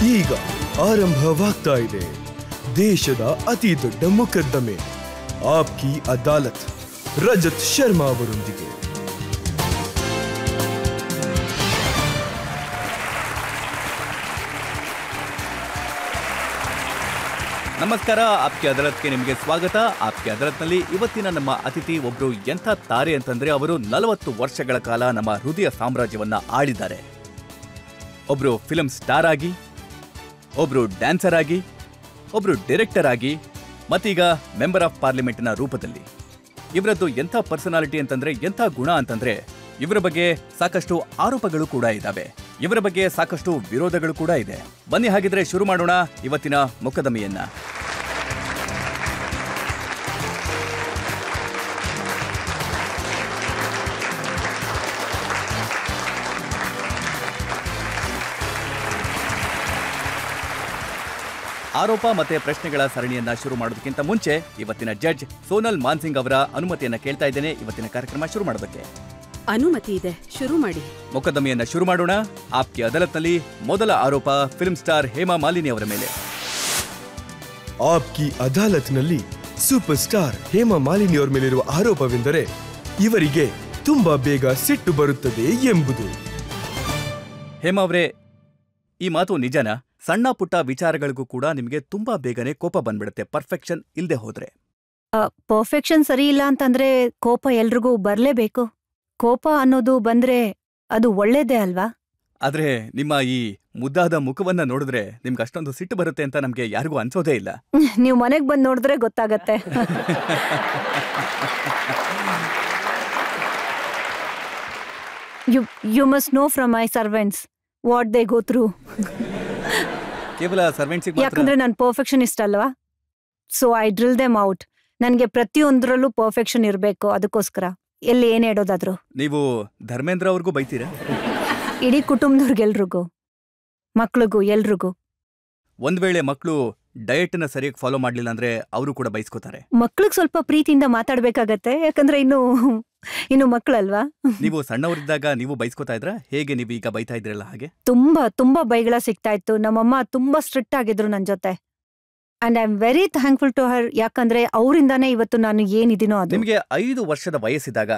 ಈಗ ಆರಂಭವಾಗ್ತಾ ಇದೆ ದೇಶದ ಅತಿ ದೊಡ್ಡ ಮೊಕದ್ದಮೆ ಆಪ್ಕಿ ಅದಾಲತ್ ರಜತ್ ಶರ್ಮಾ ಅವರೊಂದಿಗೆ. ನಮಸ್ಕಾರ, ಆಪ್ಕಿ ಅದಾಲತ್ಗೆ ನಿಮಗೆ ಸ್ವಾಗತ. ಆಪ್ಕಿ ಅದಾಲತ್ನಲ್ಲಿ ಇವತ್ತಿನ ನಮ್ಮ ಅತಿಥಿ ಒಬ್ರು ಎಂಥ ತಾರೆ ಅಂತಂದ್ರೆ ಅವರು 40 ವರ್ಷಗಳ ಕಾಲ ನಮ್ಮ ಹೃದಯ ಸಾಮ್ರಾಜ್ಯವನ್ನ ಆಳಿದ್ದಾರೆ. ಒಬ್ರು ಫಿಲ್ಮ್ ಸ್ಟಾರ್ ಆಗಿ, ಒಬ್ರು ಡ್ಯಾನ್ಸರ್ ಆಗಿ, ಒಬ್ರು ಡೈರೆಕ್ಟರ್ ಆಗಿ, ಮತ್ತೀಗ ಮೆಂಬರ್ ಆಫ್ ಪಾರ್ಲಿಮೆಂಟ್ನ ರೂಪದಲ್ಲಿ. ಇವರದ್ದು ಎಂಥ ಪರ್ಸನಾಲಿಟಿ ಅಂತಂದ್ರೆ, ಎಂಥ ಗುಣ ಅಂತಂದ್ರೆ, ಇವರ ಬಗ್ಗೆ ಸಾಕಷ್ಟು ಆರೋಪಗಳು ಕೂಡ ಇದ್ದಾವೆ, ಇವರ ಬಗ್ಗೆ ಸಾಕಷ್ಟು ವಿರೋಧಗಳು ಕೂಡ ಇದೆ. ಬನ್ನಿ ಹಾಗಿದ್ರೆ ಶುರು ಮಾಡೋಣ ಇವತ್ತಿನ ಮೊಕದ್ದಮೆಯನ್ನ. ಆರೋಪ ಮತ್ತೆ ಪ್ರಶ್ನೆಗಳ ಸರಣಿಯನ್ನ ಶುರು ಮಾಡೋದಕ್ಕಿಂತ ಮುಂಚೆ ಇವತ್ತಿನ ಜಡ್ಜ್ ಸೋನಲ್ ಮಾನ್ಸಿಂಗ್ ಅವರ ಅನುಮತಿಯನ್ನ ಕೇಳ್ತಾ ಇದ್ದೇನೆ ಇವತ್ತಿನ ಕಾರ್ಯಕ್ರಮ ಶುರು ಮಾಡೋದಕ್ಕೆ. ಅನುಮತಿ ಇದೆ, ಶುರು ಮಾಡಿ. ಮೊಕದ್ದಮೆಯನ್ನ ಶುರು ಮಾಡೋಣ. ಆಪ್ಕಿ ಅದಾಲತ್ನಲ್ಲಿ ಮೊದಲ ಆರೋಪ ಫಿಲ್ಮ್ ಸ್ಟಾರ್ ಹೇಮಾ ಮಾಲಿನಿ ಅವರ ಮೇಲೆ. ಆಪ್ಕಿ ಅದಾಲತ್ನಲ್ಲಿ ಸೂಪರ್ ಸ್ಟಾರ್ ಹೇಮಾ ಮಾಲಿನಿ ಅವರ ಮೇಲಿರುವ ಆರೋಪವೆಂದರೆ ಇವರಿಗೆ ತುಂಬಾ ಬೇಗ ಸಿಟ್ಟು ಬರುತ್ತದೆ ಎಂಬುದು. ಹೇಮಾ ಅವರೇ, ಈ ಮಾತು ನಿಜನಾ? ಸಣ್ಣ ಪುಟ್ಟ ವಿಚಾರಗಳಿಗೂ ಕೂಡ ನಿಮಗೆ ತುಂಬಾ ಬೇಗನೆ ಕೋಪ ಬಂದ್ಬಿಡುತ್ತೆ, ಪರ್ಫೆಕ್ಷನ್ ಇಲ್ದೆ ಹೋದ್ರೆ. ಪರ್ಫೆಕ್ಷನ್ ಸರಿ ಇಲ್ಲ ಅಂತಂದ್ರೆ ಕೋಪ ಎಲ್ರಿಗೂ ಬರ್ಲೇಬೇಕು. ಕೋಪ ಅನ್ನೋದು ಬಂದ್ರೆ ಅದು ಒಳ್ಳೇದೇ ಅಲ್ವಾ? ಆದ್ರೆ ನಿಮ್ಮ ಈ ಮುದ್ದಾದ ಮುಖವನ್ನ ನೋಡಿದ್ರೆ ನಿಮ್ಗೆ ಅಷ್ಟೊಂದು ಸಿಟ್ಟು ಬರುತ್ತೆ ಅಂತ ನಮ್ಗೆ ಯಾರಿಗೂ ಅನ್ಸೋದೇ ಇಲ್ಲ. ನೀವು ಮನೆಗ್ ಬಂದ್ ನೋಡಿದ್ರೆ ಗೊತ್ತಾಗತ್ತೆ. You must know from my servants what they go through. ಕೇವಲ ಸರ್ವೆಂಟ್ಸ್ ಯಾಕಂದ್ರೆ ನಾನು ಪರ್ಫೆಕ್ಷನಿಸ್ಟ್ ಅಲ್ವಾ, so I drill them out. ನನ್ಗೆ ಪ್ರತಿಯೊಂದ್ರಲ್ಲೂ ಪರ್ಫೆಕ್ಷನ್ ಇರ್ಬೇಕು, ಅದಕ್ಕೋಸ್ಕರ ಎಲ್ಲಿ ಏನ್ ಹೇಳೋದಾದ್ರು. ನೀವು ಧರ್ಮೇಂದ್ರ ಅವ್ರಿಗೂ ಬೈತೀರಾ? ಇಡೀ ಕುಟುಂಬದವ್ರಿಗೆಲ್ರಿಗೂ, ಮಕ್ಳಿಗೂ ಎಲ್ರಿಗೂ. ಒಂದ್ ವೇಳೆ ಮಕ್ಕಳು ಡಯಟ್ ನ ಸರಿಯಾಗಿ ಫಾಲೋ ಮಾಡ್ಲಿಲ್ಲ ಅಂದ್ರೆ ಅವರು ಕೂಡ ಬೈಸ್ಕೋತಾರೆ. ಮಕ್ಳಿಗೆ ಸ್ವಲ್ಪ ಪ್ರೀತಿಯಿಂದ ಮಾತಾಡ್ಬೇಕಾಗತ್ತೆ, ಯಾಕಂದ್ರೆ ಇನ್ನು ಮಕ್ಕಳಲ್ವಾ. ನೀವು ಸಣ್ಣವರಿದ್ದಾಗ ನೀವು ಬೈಸ್ಕೋತಾ ಇದ್ರ? ಹೇಗೆ ನೀವು ಈಗ ಬೈತಾ ಇದ್ರಲ್ಲ ಹಾಗೆ? ತುಂಬಾ ಬೈಗಳ ಸಿಗ್ತಾ ಇತ್ತು. ನಮ್ಮಮ್ಮ ತುಂಬಾ ಸ್ಟ್ರಿಕ್ಟ್ ಆಗಿದ್ರು ನನ್ ಜೊತೆ. And I am very thankful to her, ಯಾಕಂದ್ರೆ ಅವರಿಂದಾನೇ ಇವತ್ತು ನಾನು ಏನಿದ್ದೀನೋ ಅದು. ನಿಮಗೆ 5 ವರ್ಷದ ವಯಸ್ಸಿದಾಗ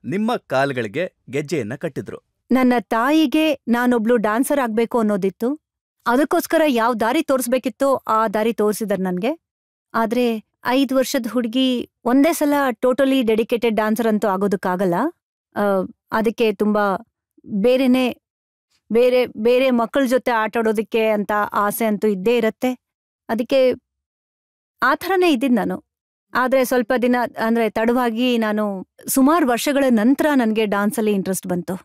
ನಿಮ್ಮ ಕಾಲ್ಗಳಿಗೆ ಗೆಜ್ಜೆಯನ್ನ ಕಟ್ಟಿದ್ರು. ನನ್ನ ತಾಯಿಗೆ ನಾನೊಬ್ಳು ಡಾನ್ಸರ್ ಆಗ್ಬೇಕು ಅನ್ನೋದಿತ್ತು. ಅದಕ್ಕೋಸ್ಕರ ಯಾವ ದಾರಿ ತೋರಿಸ್ಬೇಕಿತ್ತೋ ಆ ದಾರಿ ತೋರಿಸಿದಾರೆ ನನ್ಗೆ. ಆದ್ರೆ 5 ವರ್ಷದ ಹುಡುಗಿ ಒಂದೇ ಸಲ ಟೋಟಲಿ ಡೆಡಿಕೇಟೆಡ್ ಡಾನ್ಸರ್ ಅಂತೂ ಆಗೋದಕ್ಕಾಗಲ್ಲ. ಅದಕ್ಕೆ ತುಂಬಾ ಬೇರೆ ಮಕ್ಕಳ ಜೊತೆ ಆಟಾಡೋದಕ್ಕೆ ಅಂತ ಆಸೆ ಅಂತೂ ಇದ್ದೇ ಇರತ್ತೆ. ಅದಕ್ಕೆ ಆ ಥರನೇ ಇದ್ದಿದ್ದು ನಾನು. ಆದ್ರೆ ಸ್ವಲ್ಪ ದಿನ ಅಂದ್ರೆ ತಡವಾಗಿ, ನಾನು ಸುಮಾರು ವರ್ಷಗಳ ನಂತರ ನನಗೆ ಡಾನ್ಸಲ್ಲಿ ಇಂಟ್ರೆಸ್ಟ್ ಬಂತು.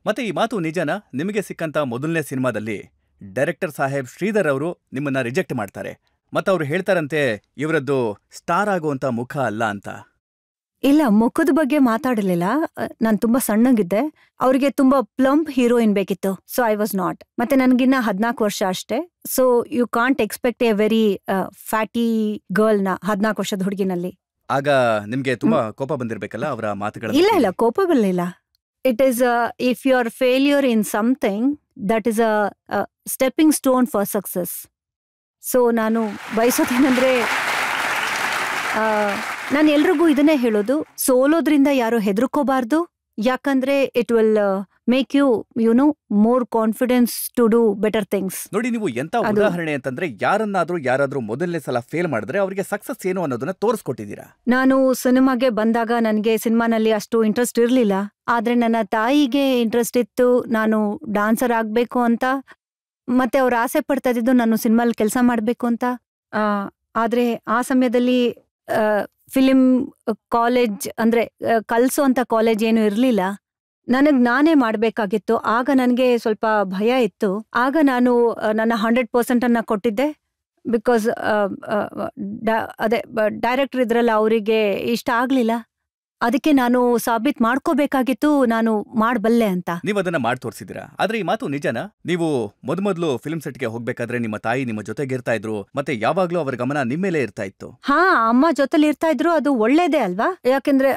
ಮತ್ತೆ ಈ ಮಾತು ನಿಜನಾ? ನಿಮಗೆ ಸಿಕ್ಕಂತ ಮೊದಲನೇ ಸಿನಿಮಾದಲ್ಲಿ ಡೈರೆಕ್ಟರ್ ಸಾಹೇಬ್ ಶ್ರೀಧರ್ ಅವರು ನಿಮ್ಮನ್ನ ರಿಜೆಕ್ಟ್ ಮಾಡ್ತಾರೆ. ಮತ್ತವ್ರು ಹೇಳ್ತಾರಂತೆ ಇವರದ್ದು ಸ್ಟಾರ್ ಆಗುವಂತ ಮುಖ ಅಲ್ಲ ಅಂತ. ಇಲ್ಲ, ಮುಖದ ಬಗ್ಗೆ ಮಾತಾಡಲಿಲ್ಲ. ನಾನು ತುಂಬಾ ಸಣ್ಣಗಿದ್ದೆ. ಅವ್ರಿಗೆ ತುಂಬಾ ಪ್ಲಂಪ್ ಹೀರೋಯಿನ್ ಬೇಕಿತ್ತು, ಸೊ ಐ ವಾಸ್ ನಾಟ್. ಮತ್ತೆ ನನ್ಗಿನ್ನ 14 ವರ್ಷ ಅಷ್ಟೇ. So you can't expect a very fatty ಗರ್ಲ್ನ 14 ವರ್ಷದ ಹುಡುಗಿನಲ್ಲಿ. ಆಗ ನಿಮ್ಗೆ ತುಂಬಾ ಕೋಪ ಬಂದಿರ್ಬೇಕಲ್ಲ ಅವರ ಮಾತುಗಳ? ಇಲ್ಲ, ಕೋಪ ಬರಲಿಲ್ಲ. It is if you are failure in something, that is a stepping stone for success. So ನಾನು ಬಯಸೋದೇನಂದ್ರೆ, ನಾನು ಎಲ್ರಿಗೂ ಇದನ್ನೇ ಹೇಳೋದು, ಸೋಲೋದ್ರಿಂದ ಯಾರು ಹೆದರ್ಕೋಬಾರ್ದು. ಯಾಕಂದ್ರೆ it will make you know more confidence to do better things. ನೋಡಿ, ನೀವು ಎಂತ ಉದಾಹರಣೆ ಅಂತಂದ್ರೆ, ಯಾರಾದ್ರೂ ಮೊದಲನೇ ಸಲ ಫೇಲ್ ಮಾಡಿದ್ರೆ ಅವರಿಗೆ ಸಕ್ಸಸ್ ಏನು ಅನ್ನೋದನ್ನ ತೋರಿಸ್ಕೊಟ್ಟಿದ್ದೀರಾ. ನಾನು ಸಿನಿಮಾಗೆ ಬಂದಾಗ ನನಗೆ ಸಿನಿಮಾನಲ್ಲಿ ಅಷ್ಟು ಇಂಟ್ರೆಸ್ಟ್ ಇರ್ಲಿಲ್ಲ. ಆದ್ರೆ ನನ್ನ ತಾಯಿಗೆ ಇಂಟ್ರೆಸ್ಟ್ ಇತ್ತು ನಾನು ಡಾನ್ಸರ್ ಆಗ್ಬೇಕು ಅಂತ. ಮತ್ತೆ ಅವ್ರು ಆಸೆ ಪಡ್ತಾ ಇದ್ದಿದ್ದು ನಾನು ಸಿನಿಮಾಲ್ ಕೆಲಸ ಮಾಡ್ಬೇಕು ಅಂತ. ಆದ್ರೆ ಆ ಸಮಯದಲ್ಲಿ ಫಿಲಿಂ ಕಾಲೇಜ್ ಅಂದ್ರೆ ಕಲ್ಸೋ ಅಂತ ಕಾಲೇಜ್ ಏನು ಇರ್ಲಿಲ್ಲ. ನಾನೇ ಮಾಡ್ಬೇಕಾಗಿತ್ತು. ಆಗ ನನಗೆ ಸ್ವಲ್ಪ ಭಯ ಇತ್ತು. ಆಗ ನಾನು ನನ್ನ 100% ಅನ್ನ ಕೊಟ್ಟಿದ್ದೆ. ಬಿಕಾಸ್ ಅದೇ ಡೈರೆಕ್ಟರ್ ಇದ್ರಲ್ಲ, ಅವರಿಗೆ ಇಷ್ಟ ಆಗ್ಲಿಲ್ಲ. ಅದಕ್ಕೆ ನಾನು ಸಾಬೀತ್ ಮಾಡ್ಕೋಬೇಕಾಗಿತ್ತು ನಾನು ಮಾಡ್ಬಲ್ಲೆ ಅಂತ. ನೀವು ಅದನ್ನ ಮಾಡಿ ತೋರಿಸಿದಿರಾ. ಆದ್ರೆ ಈ ಮಾತು ನಿಜನಾ? ನೀವು ಮೊದಲು ಫಿಲ್ಮ್ ಸೆಟ್ಗೆ ಹೋಗ್ಬೇಕಾದ್ರೆ ನಿಮ್ಮ ತಾಯಿ ನಿಮ್ಮ ಜೊತೆಗೆ ಇರ್ತಾ ಇದ್ರು, ಮತ್ತೆ ಯಾವಾಗ್ಲೂ ಅವ್ರ ಗಮನ ನಿಮ್ಮೇಲೆ ಇರ್ತಾ ಇತ್ತು. ಹಾ, ಅಮ್ಮ ಜೊತೆಲಿ ಇರ್ತಾ ಇದ್ರು, ಅದು ಒಳ್ಳೇದೇ ಅಲ್ವಾ? ಯಾಕಂದ್ರೆ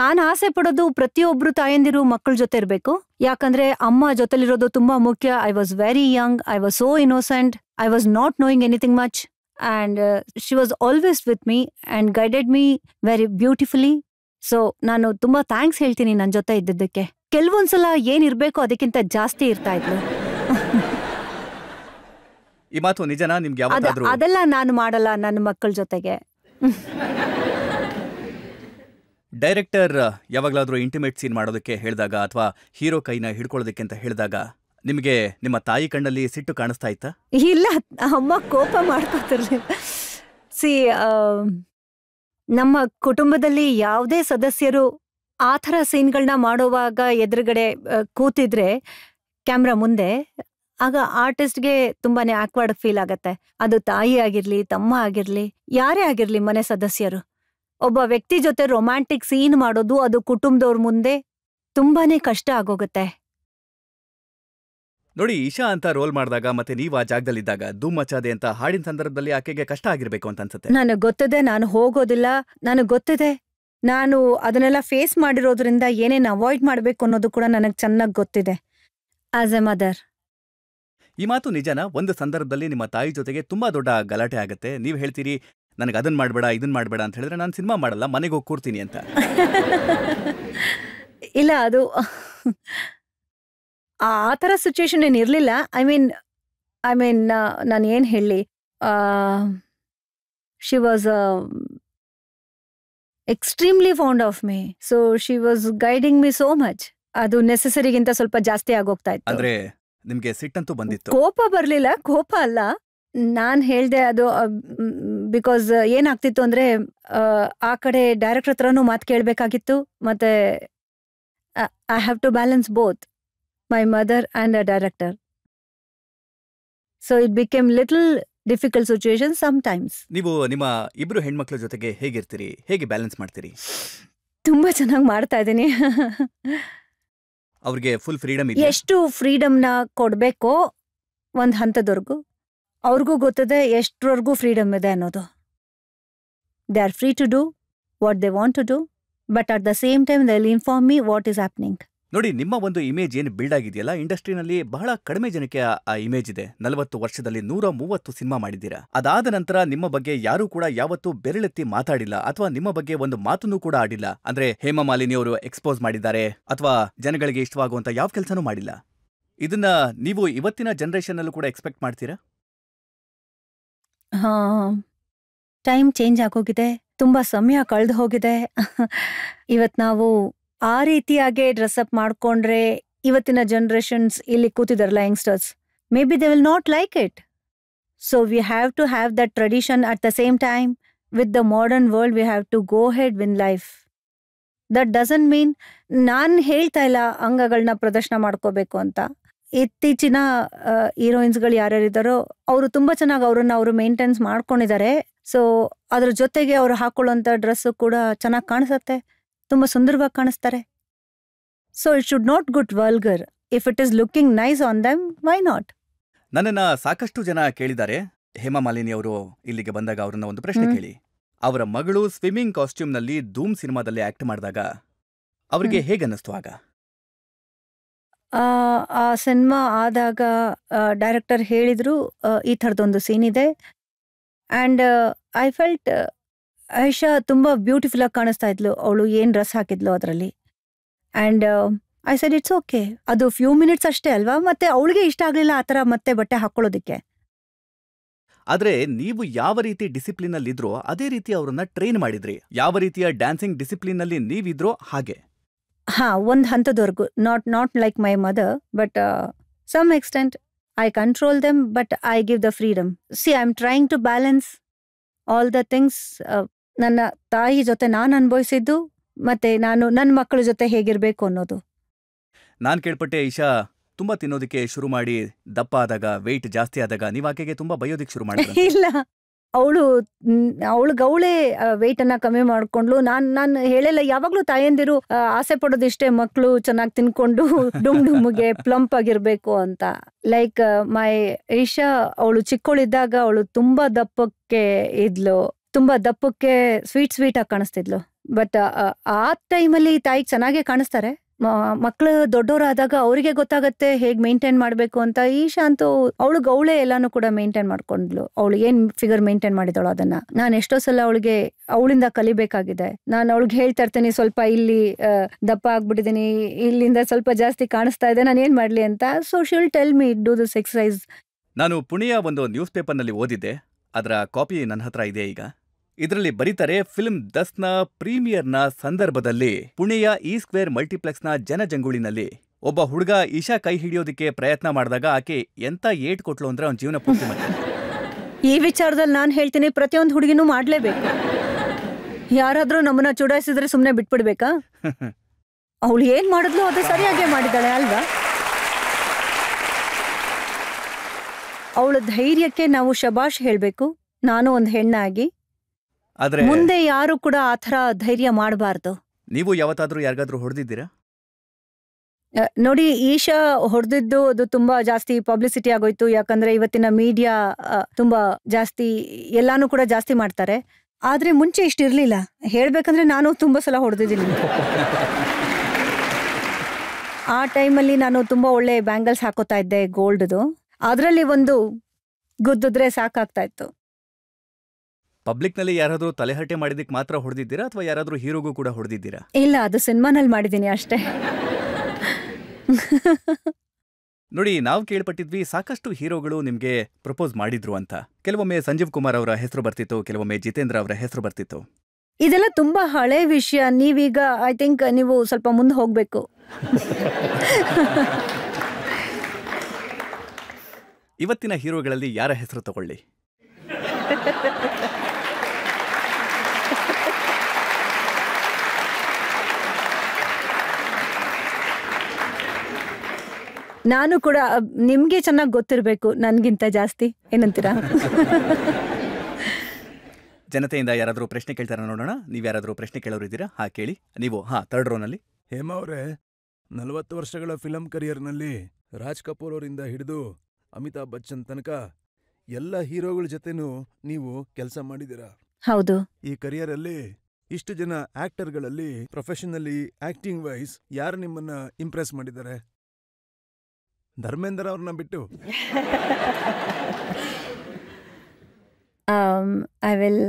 ನಾನ್ ಆಸೆ ಪಡೋದು ಪ್ರತಿಯೊಬ್ರು ತಾಯಂದಿರು ಮಕ್ಕಳ ಜೊತೆ ಇರ್ಬೇಕು. ಯಾಕಂದ್ರೆ ಅಮ್ಮ ಜೊತೆಲಿರೋದು ತುಂಬಾ ಮುಖ್ಯ. I was very Young, I was so innocent, I was not knowing anything much, and she was always with me and guided me very beautifully. So ನಾನು ತುಂಬಾ ಥ್ಯಾಂಕ್ಸ್ ಹೇಳ್ತೀನಿ ನನ್ನ ಜೊತೆ ಇದ್ದಿದ್ದಕ್ಕೆ. ಕೆಲವೊಂದ್ಸಲ ಏನಿರ್ಬೇಕು ಅದಕ್ಕಿಂತ ಜಾಸ್ತಿ ಇರ್ತಾ ಇದ್ಲು. ಈ ಮಾತು ನಿಜನಾ? ನಿಮ್ಗೆ ಯಾವತ್ತಾದ್ರೂ ಅದೆಲ್ಲ ನಾನು ಮಾಡಲ್ಲ ನನ್ನ ಮಕ್ಕಳ ಜೊತೆಗೆ. ಡೈರೆಕ್ಟರ್ ಯಾವಾಗ್ಲಾದ್ರೂ ಇಂಟಿಮೇಟ್ ಸೀನ್ ಮಾಡೋದಕ್ಕೆ ಹೇಳಿದಾಗ ಅಥವಾ ಹೀರೋ ಕೈನ ಹಿಡ್ಕೊಳ್ಳೋದಕ್ಕೆ ಅಂತ ಹೇಳಿದಾಗ ನಿಮಗೆ ನಿಮ್ಮ ತಾಯಿ ಕಣ್ಣಲ್ಲಿ ಸಿಟ್ಟು ಕಾಣಿಸ್ತಾ ಇತ್ತಾ? ಇಲ್ಲ, ಅಮ್ಮ ಕೋಪ ಮಾಡ್ಕೋತಿರ್ಲಿಲ್ಲ. ಸಿ, ನಮ್ಮ ಕುಟುಂಬದಲ್ಲಿ ಯಾವುದೇ ಸದಸ್ಯರು ಆ ಥರ ಸೀನ್ಗಳನ್ನ ಮಾಡೋವಾಗ ಎದುರುಗಡೆ ಕೂತಿದ್ರೆ ಕ್ಯಾಮ್ರಾ ಮುಂದೆ, ಆಗ ಆರ್ಟಿಸ್ಟ್ಗೆ ತುಂಬಾನೇ ಆಕ್ವರ್ಡ್ ಫೀಲ್ ಆಗತ್ತೆ. ಅದು ತಾಯಿ ಆಗಿರ್ಲಿ, ತಮ್ಮ ಆಗಿರ್ಲಿ, ಯಾರೇ ಆಗಿರ್ಲಿ, ಮನೆ ಸದಸ್ಯರು. ಒಬ್ಬ ವ್ಯಕ್ತಿ ಜೊತೆ ರೊಮ್ಯಾಂಟಿಕ್ ಸೀನ್ ಮಾಡೋದು ಅದು ಕುಟುಂಬದವ್ರ ಮುಂದೆ ತುಂಬಾನೇ ಕಷ್ಟ ಆಗೋಗುತ್ತೆ. ನೋಡಿ, ಈಶಾ ಅಂತ ರೋಲ್ ಮಾಡಿದಾಗ ಮತ್ತೆ ನೀವು ಆ ಜಾಗದಲ್ಲಿದ್ದಾಗ ಧೂಮ್ ಮಚಾದೆ ಅಂತ ಹಾಡಿನ ಸಂದರ್ಭದಲ್ಲಿ ಆಕೆಗೆ ಕಷ್ಟ ಆಗಿರ್ಬೇಕು ಅಂತ ಅನ್ಸುತ್ತೆ. ನನಗೆ ಗೊತ್ತಿದೆ, ನಾನು ಹೋಗೋದಿಲ್ಲ. ನನಗೆ ಗೊತ್ತಿದೆ, ನಾನು ಅದನ್ನೆಲ್ಲ ಫೇಸ್ ಮಾಡಿರೋದ್ರಿಂದ ಏನೇನು ಅವಾಯ್ಡ್ ಮಾಡಬೇಕು ಅನ್ನೋದು ಕೂಡ ನನಗೆ ಚೆನ್ನಾಗಿ ಗೊತ್ತಿದೆ ಆಸ್ ಎ ಮದರ್. ಈ ಮಾತು ನಿಜನಾ? ಒಂದು ಸಂದರ್ಭದಲ್ಲಿ ನಿಮ್ಮ ತಾಯಿ ಜೊತೆಗೆ ತುಂಬಾ ದೊಡ್ಡ ಗಲಾಟೆ ಆಗುತ್ತೆ. ನೀವು ಹೇಳ್ತೀರಿ, ನನಗೆ ಅದನ್ನ ಮಾಡಬೇಡ, ಇದನ್ನ ಮಾಡಬೇಡ ಅಂತ ಹೇಳಿದ್ರೆ ನಾನು ಸಿನಿಮಾ ಮಾಡಲ್ಲ, ಮನೆಗೆ ಹೋಗಿ ಕೂರ್ತೀನಿ ಅಂತ. ಇಲ್ಲ, ಅದು ಆ ಥರ ಸಿಚುವೇಶನ್ ಏನಿರಲಿಲ್ಲ. ಐ ಮೀನ್ ನಾನು ಏನು ಹೇಳಿ, she was extremely fond of me, so she was guiding me so much. ಅದು ನೆಸೆಸರಿಗಿಂತ ಸ್ವಲ್ಪ ಜಾಸ್ತಿ ಆಗೋಗ್ತಾ ಇತ್ತು. ಅಂದ್ರೆ ನಿಮ್ಗೆ ಸಿಟ್ಟಂತೂ ಬಂದಿತ್ತು? ಕೋಪ ಬರ್ಲಿಲ್ಲ, ಕೋಪ ಅಲ್ಲ, ನಾನ್ ಹೇಳ್ದೆ ಅದು ಬಿಕಾಸ್ ಏನಾಗ್ತಿತ್ತು ಅಂದ್ರೆ ಆ ಕಡೆ ಡೈರೆಕ್ಟರ್ ಹತ್ರನೂ ಮಾತು ಕೇಳಬೇಕಾಗಿತ್ತು, ಮತ್ತೆ I have to balance both my mother and a director. So it became little difficult situation sometimes. ನೀವು ನಿಮ್ಮ ಇಬ್ರು ಹೆಣ್ಮಕ್ಳ ಜೊತೆಗೆ ಹೇಗಿರ್ತೀರಿ? ಹೇಗೆ ಬ್ಯಾಲೆನ್ಸ್ ಮಾಡ್ತೀರಿ? ತುಂಬಾ ಚೆನ್ನಾಗಿ ಮಾಡ್ತಾ ಇದ್ದೀನಿ. ಅವ್ರಿಗೆ ಫುಲ್ ಫ್ರೀಡಮ್ ಇದೆ? ಎಷ್ಟು ಫ್ರೀಡಮ್ನ ಕೊಡ್ಬೇಕೋ ಒಂದ್ ಹಂತದವರೆಗೂ ಅವ್ರಿಗೂ ಗೊತ್ತಿದೆ ಎಷ್ಟರವರೆಗೂ ಫ್ರೀಡಮ್ ಇದೆ ಅನ್ನೋದು. They are free to do what they want to do, but at the same time they will inform me what is happening. ನೋಡಿ, ನಿಮ್ಮ ಒಂದು ಇಮೇಜ್ ಏನು ಬಿಲ್ಡ್ ಆಗಿದೆಯಲ್ಲ, ಇಂಡಸ್ಟ್ರಿನಲ್ಲಿ ಬಹಳ ಕಡಿಮೆ ಜನಕ್ಕೆ ಆ ಇಮೇಜ್ ಇದೆ. 40 ವರ್ಷದಲ್ಲಿ 130 ಸಿನಿಮಾ ಮಾಡಿದ್ದೀರಾ. ಅದಾದ ನಂತರ ನಿಮ್ಮ ಬಗ್ಗೆ ಯಾರೂ ಕೂಡ ಯಾವತ್ತೂ ಬೆರಳೆತ್ತಿ ಮಾತಾಡಿಲ್ಲ ಅಥವಾ ನಿಮ್ಮ ಬಗ್ಗೆ ಒಂದು ಮಾತನ್ನು ಕೂಡ ಆಡಿಲ್ಲ. ಅಂದ್ರೆ ಹೇಮಾ ಮಾಲಿನಿ ಅವರು ಎಕ್ಸ್ಪೋಸ್ ಮಾಡಿದ್ದಾರೆ ಅಥವಾ ಜನಗಳಿಗೆ ಇಷ್ಟವಾಗುವಂತ ಯಾವ ಕೆಲಸನೂ ಮಾಡಿಲ್ಲ. ಇದನ್ನ ನೀವು ಇವತ್ತಿನ ಜನರೇಷನ್ ಅಲ್ಲೂ ಕೂಡ ಎಕ್ಸ್ಪೆಕ್ಟ್ ಮಾಡ್ತೀರಾ? ಟೈಮ್ ಚೇಂಜ್ ಆಗೋಗಿದೆ, ತುಂಬಾ ಸಮಯ ಕಳೆದು ಹೋಗಿದೆ. ಇವತ್ ನಾವು ಆ ರೀತಿಯಾಗೆ ಡ್ರೆಸ್ಅಪ್ ಮಾಡ್ಕೊಂಡ್ರೆ ಇವತ್ತಿನ ಜನರೇಷನ್ಸ್ ಇಲ್ಲಿ ಕೂತಿದಾರಲ್ಲ youngsters, maybe they will not like it. So we have to have that tradition at the same time with the modern world. We have to go head win life. That doesn't mean ನಾನು ಹೇಳ್ತಾ ಇಲ್ಲ ಅಂಗಗಳನ್ನ ಪ್ರದರ್ಶನ ಮಾಡ್ಕೋಬೇಕು ಅಂತ. ಇತ್ತೀಚಿನ ಹೀರೋಯಿನ್ಸ್ಗಳು ಯಾರ್ಯಾರಿದ್ದಾರೋ ಅವರು ತುಂಬಾ ಚೆನ್ನಾಗಿ ಅವರು ಮೇಂಟೆನ್ಸ್ ಮಾಡ್ಕೊಂಡಿದ್ದಾರೆ. ಸೊ ಅದ್ರ ಜೊತೆಗೆ ಅವ್ರು ಹಾಕೊಳ್ಳೋಂಥ ಡ್ರೆಸ್ಸು ಕೂಡ ಚೆನ್ನಾಗಿ ಕಾಣಿಸುತ್ತೆ, ತುಂಬಾ ಸುಂದರವಾಗಿ ಕಾಣಿಸ್ತಾರೆ. So it should not good vulgar. If it is looking nice on them, why not? ನನ್ನನ್ನ ಸಾಕಷ್ಟು ಜನ ಕೇಳಿದ್ದಾರೆ, ಹೇಮಾ ಮಾಲಿನಿ ಅವರು ಇಲ್ಲಿಗೆ ಬಂದಾಗ ಅವ್ರನ್ನ ಒಂದು ಪ್ರಶ್ನೆ ಕೇಳಿ. ಅವರ ಮಗಳು ಸ್ವಿಮ್ಮಿಂಗ್ ಕಾಸ್ಟ್ಯೂಮ್ನಲ್ಲಿ ಧೂಮ್ ಸಿನಿಮಾದಲ್ಲಿ ಆಕ್ಟ್ ಮಾಡಿದಾಗ ಅವರಿಗೆ ಹೇಗನ್ನಿಸ್ತು ಆಗ? ಆ ಸಿನಿಮಾ ಆದಾಗ ಡೈರೆಕ್ಟರ್ ಹೇಳಿದ್ರು ಈ ಥರದೊಂದು ಸೀನ್ ಇದೆ, ಆ್ಯಂಡ್ ಐ ಫೆಲ್ಟ್ ಐಶಾ ತುಂಬಾ ಬ್ಯೂಟಿಫುಲ್ ಆಗಿ ಕಾಣಿಸ್ತಾ ಇದ್ಲು, ಅವಳು ಏನ್ ಡ್ರೆಸ್ ಹಾಕಿದ್ಲು ಅದರಲ್ಲಿ. And I said it's okay, ಅದು ಫ್ಯೂ ಮಿನಿಟ್ಸ್ ಅಷ್ಟೇ ಅಲ್ವಾ, ಮತ್ತೆ ಅವಳಿಗೆ ಇಷ್ಟ ಆಗ್ಲಿಲ್ಲ ಆ ಥರ ಮತ್ತೆ ಬಟ್ಟೆ ಹಾಕೊಳ್ಳೋದಿಕ್ಕೆ. ಆದ್ರೆ ನೀವು ಯಾವ ರೀತಿ ಡಿಸಿಪ್ಲಿನ್ ಅಲ್ಲಿ ಇದ್ರೋ ಅದೇ ರೀತಿ ಅವ್ರನ್ನ ಟ್ರೈನ್ ಮಾಡಿದ್ರಿ. ಯಾವ ರೀತಿಯ ಡ್ಯಾನ್ಸಿಂಗ್ ಡಿಸಿಪ್ಲಿನ್ ಅಲ್ಲಿ ನೀವಿದ್ರೋ ಹಾಗೆ. ಒಂದ್ ಹಂತದವರೆಗೂ, not like my mother, but some extent I control them, but I give the freedom. See I am trying to balance all the things. ನನ್ನ ತಾಯಿ ಜೊತೆ ನಾನು ಅನುಭವಿಸಿದ್ದು ಮತ್ತೆ ನಾನು ನನ್ನ ಮಕ್ಕಳ ಜೊತೆ ಹೇಗಿರ್ಬೇಕು ಅನ್ನೋದು. ನಾನ್ ಕೇಳ್ಪಟ್ಟೆ ಈಶಾ ತುಂಬಾ ತಿನ್ನೋದಕ್ಕೆ ಶುರು ಮಾಡಿ ದಪ್ಪ ಆದಾಗ, ವೆಯ್ಟ್ ಜಾಸ್ತಿ ಆದಾಗ ನೀವು ಆಕೆಗೆ ತುಂಬಾ ಬಯೋದಿಕ್ ಶುರು ಮಾಡಿದ್ರಿ. ಇಲ್ಲ, ಅವಳೇ ವೆಯ್ಟ್ ಅನ್ನ ಕಮ್ಮಿ ಮಾಡ್ಕೊಂಡ್ಲು. ನಾನು ಹೇಳಿಲ್ಲ, ಯಾವಾಗ್ಲೂ ತಾಯಂದಿರು ಆಸೆ ಪಡೋದಿಷ್ಟೇ, ಮಕ್ಳು ಚೆನ್ನಾಗಿ ತಿನ್ಕೊಂಡು ಡುಮ್ಗೆ ಪ್ಲಂಪ್ ಆಗಿರ್ಬೇಕು ಅಂತ. ಲೈಕ್ ಮೈ ಈಶಾ, ಅವಳು ಚಿಕ್ಕವಳಿದ್ದಾಗ ಅವಳು ತುಂಬಾ ದಪ್ಪಕ್ಕೆ ಇದ್ಲು, ತುಂಬಾ ದಪ್ಪಕ್ಕೆ ಸ್ವೀಟ್ ಆಗಿ ಕಾಣಿಸ್ತಿದ್ಲು. ಬಟ್ ಆ ಟೈಮಲ್ಲಿ ತಾಯಿಗೆ ಚೆನ್ನಾಗೇ ಕಾಣಿಸ್ತಾರೆ. ಮಕ್ಳು ದೊಡ್ಡವರಾದಾಗ ಅವರಿಗೆ ಗೊತ್ತಾಗತ್ತೆ ಹೇಗ್ ಮೇಂಟೈನ್ ಮಾಡ್ಬೇಕು ಅಂತ. ಈಶಾ ಅಂತೂ ಅವಳೇ ಎಲ್ಲಾನು ಕೂಡ ಮೇಂಟೈನ್ ಮಾಡ್ಕೊಂಡ್ಲು. ಅವಳು ಏನ್ ಫಿಗರ್ ಮೇಂಟೈನ್ ಮಾಡಿದಳು ಅದನ್ನ ನಾನು ಎಷ್ಟೋ ಸಲ ಅವಳಿಂದ ಕಲಿಬೇಕಾಗಿದೆ. ನಾನು ಅವಳಿಗೆ ಹೇಳ್ತಾ ಇರ್ತೀನಿ, ಸ್ವಲ್ಪ ಇಲ್ಲಿ ದಪ್ಪ ಆಗ್ಬಿಟ್ಟಿದೀನಿ, ಇಲ್ಲಿಂದ ಸ್ವಲ್ಪ ಜಾಸ್ತಿ ಕಾಣಿಸ್ತಾ ಇದೆ, ನಾನು ಏನ್ ಮಾಡ್ಲಿ ಅಂತ. So she'll tell me do this exercise. ನಾನು ಪುಣೆಯ ಒಂದು ನ್ಯೂಸ್ ಪೇಪರ್ನಲ್ಲಿ ಓದಿದ್ದೆ, ಅದರ ಕಾಪಿ ನನ್ನ ಹತ್ರ ಇದೆ ಈಗ. ಇದರಲ್ಲಿ ಬರೀತಾರೆ, ಫಿಲ್ಮ್ 10ನ ಪ್ರೀಮಿಯರ್ನ ಸಂದರ್ಭದಲ್ಲಿ ಪುಣೆಯ E² ಮಲ್ಟಿಪ್ಲೆಕ್ಸ್ನ ಜನಜಂಗುಳಿನಲ್ಲಿ ಒಬ್ಬ ಹುಡುಗ ಈಶಾ ಕೈ ಹಿಡಿಯೋದಕ್ಕೆ ಪ್ರಯತ್ನ ಮಾಡಿದಾಗ ಆಕೆ ಎಂತ ಏಟ್ ಕೊಟ್ಲು ಅಂದ್ರೆ ಅವನ ಜೀವನ ಪೂರ್ತಿ ಮಾಡಿದ. ಈ ವಿಚಾರದಲ್ಲಿ ನಾನು ಹೇಳ್ತೀನಿ, ಪ್ರತಿಯೊಂದು ಹುಡುಗಿನೂ ಮಾಡ್ಲೇಬೇಕು. ಯಾರಾದ್ರೂ ನಮ್ಮನ್ನ ಚುಡಾಯಿಸಿದ್ರೆ ಸುಮ್ನೆ ಬಿಟ್ಬಿಡ್ಬೇಕಾ? ಅವಳು ಏನ್ ಮಾಡಿದ್ಲು ಅದು ಸರಿಯಾಗೇ ಮಾಡಿದಾಳೆ ಅಲ್ವಾ? ಅವಳ ಧೈರ್ಯಕ್ಕೆ ನಾವು ಶಬಾಷ್ ಹೇಳ್ಬೇಕು. ನಾನು ಒಂದು ಹೆಣ್ಣಾಗಿ ಆದ್ರೆ ಮುಂದೆ ಯಾರು ಕೂಡ ಆತರ ಧೈರ್ಯ ಮಾಡಬಾರ್ದು. ನೀವು ಯಾವತ್ತಾದ್ರೂ ಯಾರಿಗಾದ್ರೂ ಹೊಡೆದಿದ್ದೀರಾ? ನೋಡಿ, ಈಶಾ ಹೊಡೆದಿದ್ದು ಅದು ತುಂಬಾ ಜಾಸ್ತಿ ಪಬ್ಲಿಸಿಟಿ ಆಗೋಯ್ತು. ಯಾಕಂದ್ರೆ ಇವತ್ತಿನ ಮೀಡಿಯಾ ತುಂಬಾ ಜಾಸ್ತಿ ಎಲ್ಲಾನು ಕೂಡ ಜಾಸ್ತಿ ಮಾಡ್ತಾರೆ. ಆದ್ರೆ ಮುಂಚೆ ಇಷ್ಟಿರ್ಲಿಲ್ಲ. ಹೇಳ್ಬೇಕಂದ್ರೆ ನಾನು ತುಂಬಾ ಸಲ ಹೊಡೆದಿದ್ದೀನಿ. ಆ ಟೈಮಲ್ಲಿ ನಾನು ತುಂಬಾ ಒಳ್ಳೆ ಬ್ಯಾಂಗಲ್ಸ್ ಹಾಕೋತಾ ಇದ್ದೆ, ಗೋಲ್ಡ್ದು. ಅದ್ರಲ್ಲಿ ಒಂದು ಗುದ್ದಿದ್ರೆ ಸಾಕಾಗ್ತಾ ಇತ್ತು. ಪಬ್ಲಿಕ್ನಲ್ಲಿ ಯಾರಾದ್ರೂ ತಲೆಹರಟೆ ಮಾಡಿದಕ್ಕೆ ಮಾತ್ರ ಹೊಡೆದಿದ್ದೀರಾ ಅಥವಾ ಯಾರಾದ್ರೂ ಹೀರೋಗೂ ಕೂಡ ಹೊಡೆದಿದ್ದೀರಾ? ಇಲ್ಲ, ಅದು ಸಿನಿಮಾನಲ್ಲಿ ಮಾಡಿದ್ದೀನಿ ಅಷ್ಟೇ. ನೋಡಿ, ನಾವು ಕೇಳ್ಪಟ್ಟಿದ್ವಿ ಸಾಕಷ್ಟು ಹೀರೋಗಳು ನಿಮ್ಗೆ ಪ್ರಪೋಸ್ ಮಾಡಿದ್ರು ಅಂತ. ಕೆಲವೊಮ್ಮೆ ಸಂಜೀವ್ ಕುಮಾರ್ ಅವರ ಹೆಸರು ಬರ್ತಿತ್ತು, ಕೆಲವೊಮ್ಮೆ ಜಿತೇಂದ್ರ ಅವರ ಹೆಸರು ಬರ್ತಿತ್ತು. ಇದೆಲ್ಲ ತುಂಬಾ ಹಳೆ ವಿಷಯ. ನೀವೀಗ ಐ ಥಿಂಕ್ ನೀವು ಸ್ವಲ್ಪ ಮುಂದೆ ಹೋಗ್ಬೇಕು. ಇವತ್ತಿನ ಹೀರೋಗಳಲ್ಲಿ ಯಾರ ಹೆಸರು ತಗೊಳ್ಳಿ? ನಾನು ಕೂಡ ನಿಮ್ಗೆ ಚೆನ್ನಾಗಿ ಗೊತ್ತಿರ್ಬೇಕು ನನ್ಗಿಂತ ಜಾಸ್ತಿ, ಏನಂತೀರಾ? ಜನತೆಯಿಂದ ಯಾರಾದ್ರೂ ಪ್ರಶ್ನೆ ಕೇಳ್ತಾರ ನೋಡೋಣ. ನೀವ್ ಯಾರಾದ್ರೂ ಪ್ರಶ್ನೆ ಕೇಳೋರಿದ್ದೀರಾ? ಹಾ, ಕೇಳಿ. ನೀವು ಥರ್ಡ್ ರೋನಲ್ಲಿ. ಹೇಮಾ ಅವರೇ, 40 ವರ್ಷಗಳ ಫಿಲಂ ಕರಿಯರ್ನಲ್ಲಿ ರಾಜ್ ಕಪೂರ್ ಅವರಿಂದ ಹಿಡಿದು ಅಮಿತಾಬ್ ಬಚ್ಚನ್ ತನಕ ಎಲ್ಲ ಹೀರೋಗಳ ಜೊತೆನೂ ನೀವು ಕೆಲಸ ಮಾಡಿದ್ದೀರಾ. ಹೌದು. ಈ ಕರಿಯರಲ್ಲಿ ಇಷ್ಟು ಜನ ಆಕ್ಟರ್ಗಳಲ್ಲಿ ಪ್ರೊಫೆಷನಲಿ ಆಕ್ಟಿಂಗ್ ವೈಸ್ ಯಾರು ನಿಮ್ಮನ್ನ ಇಂಪ್ರೆಸ್ ಮಾಡಿದ್ದಾರೆ? ಧರ್ಮೇಂದ್ರ ಅವ್ರನ್ನ ಬಿಟ್ಟು. I will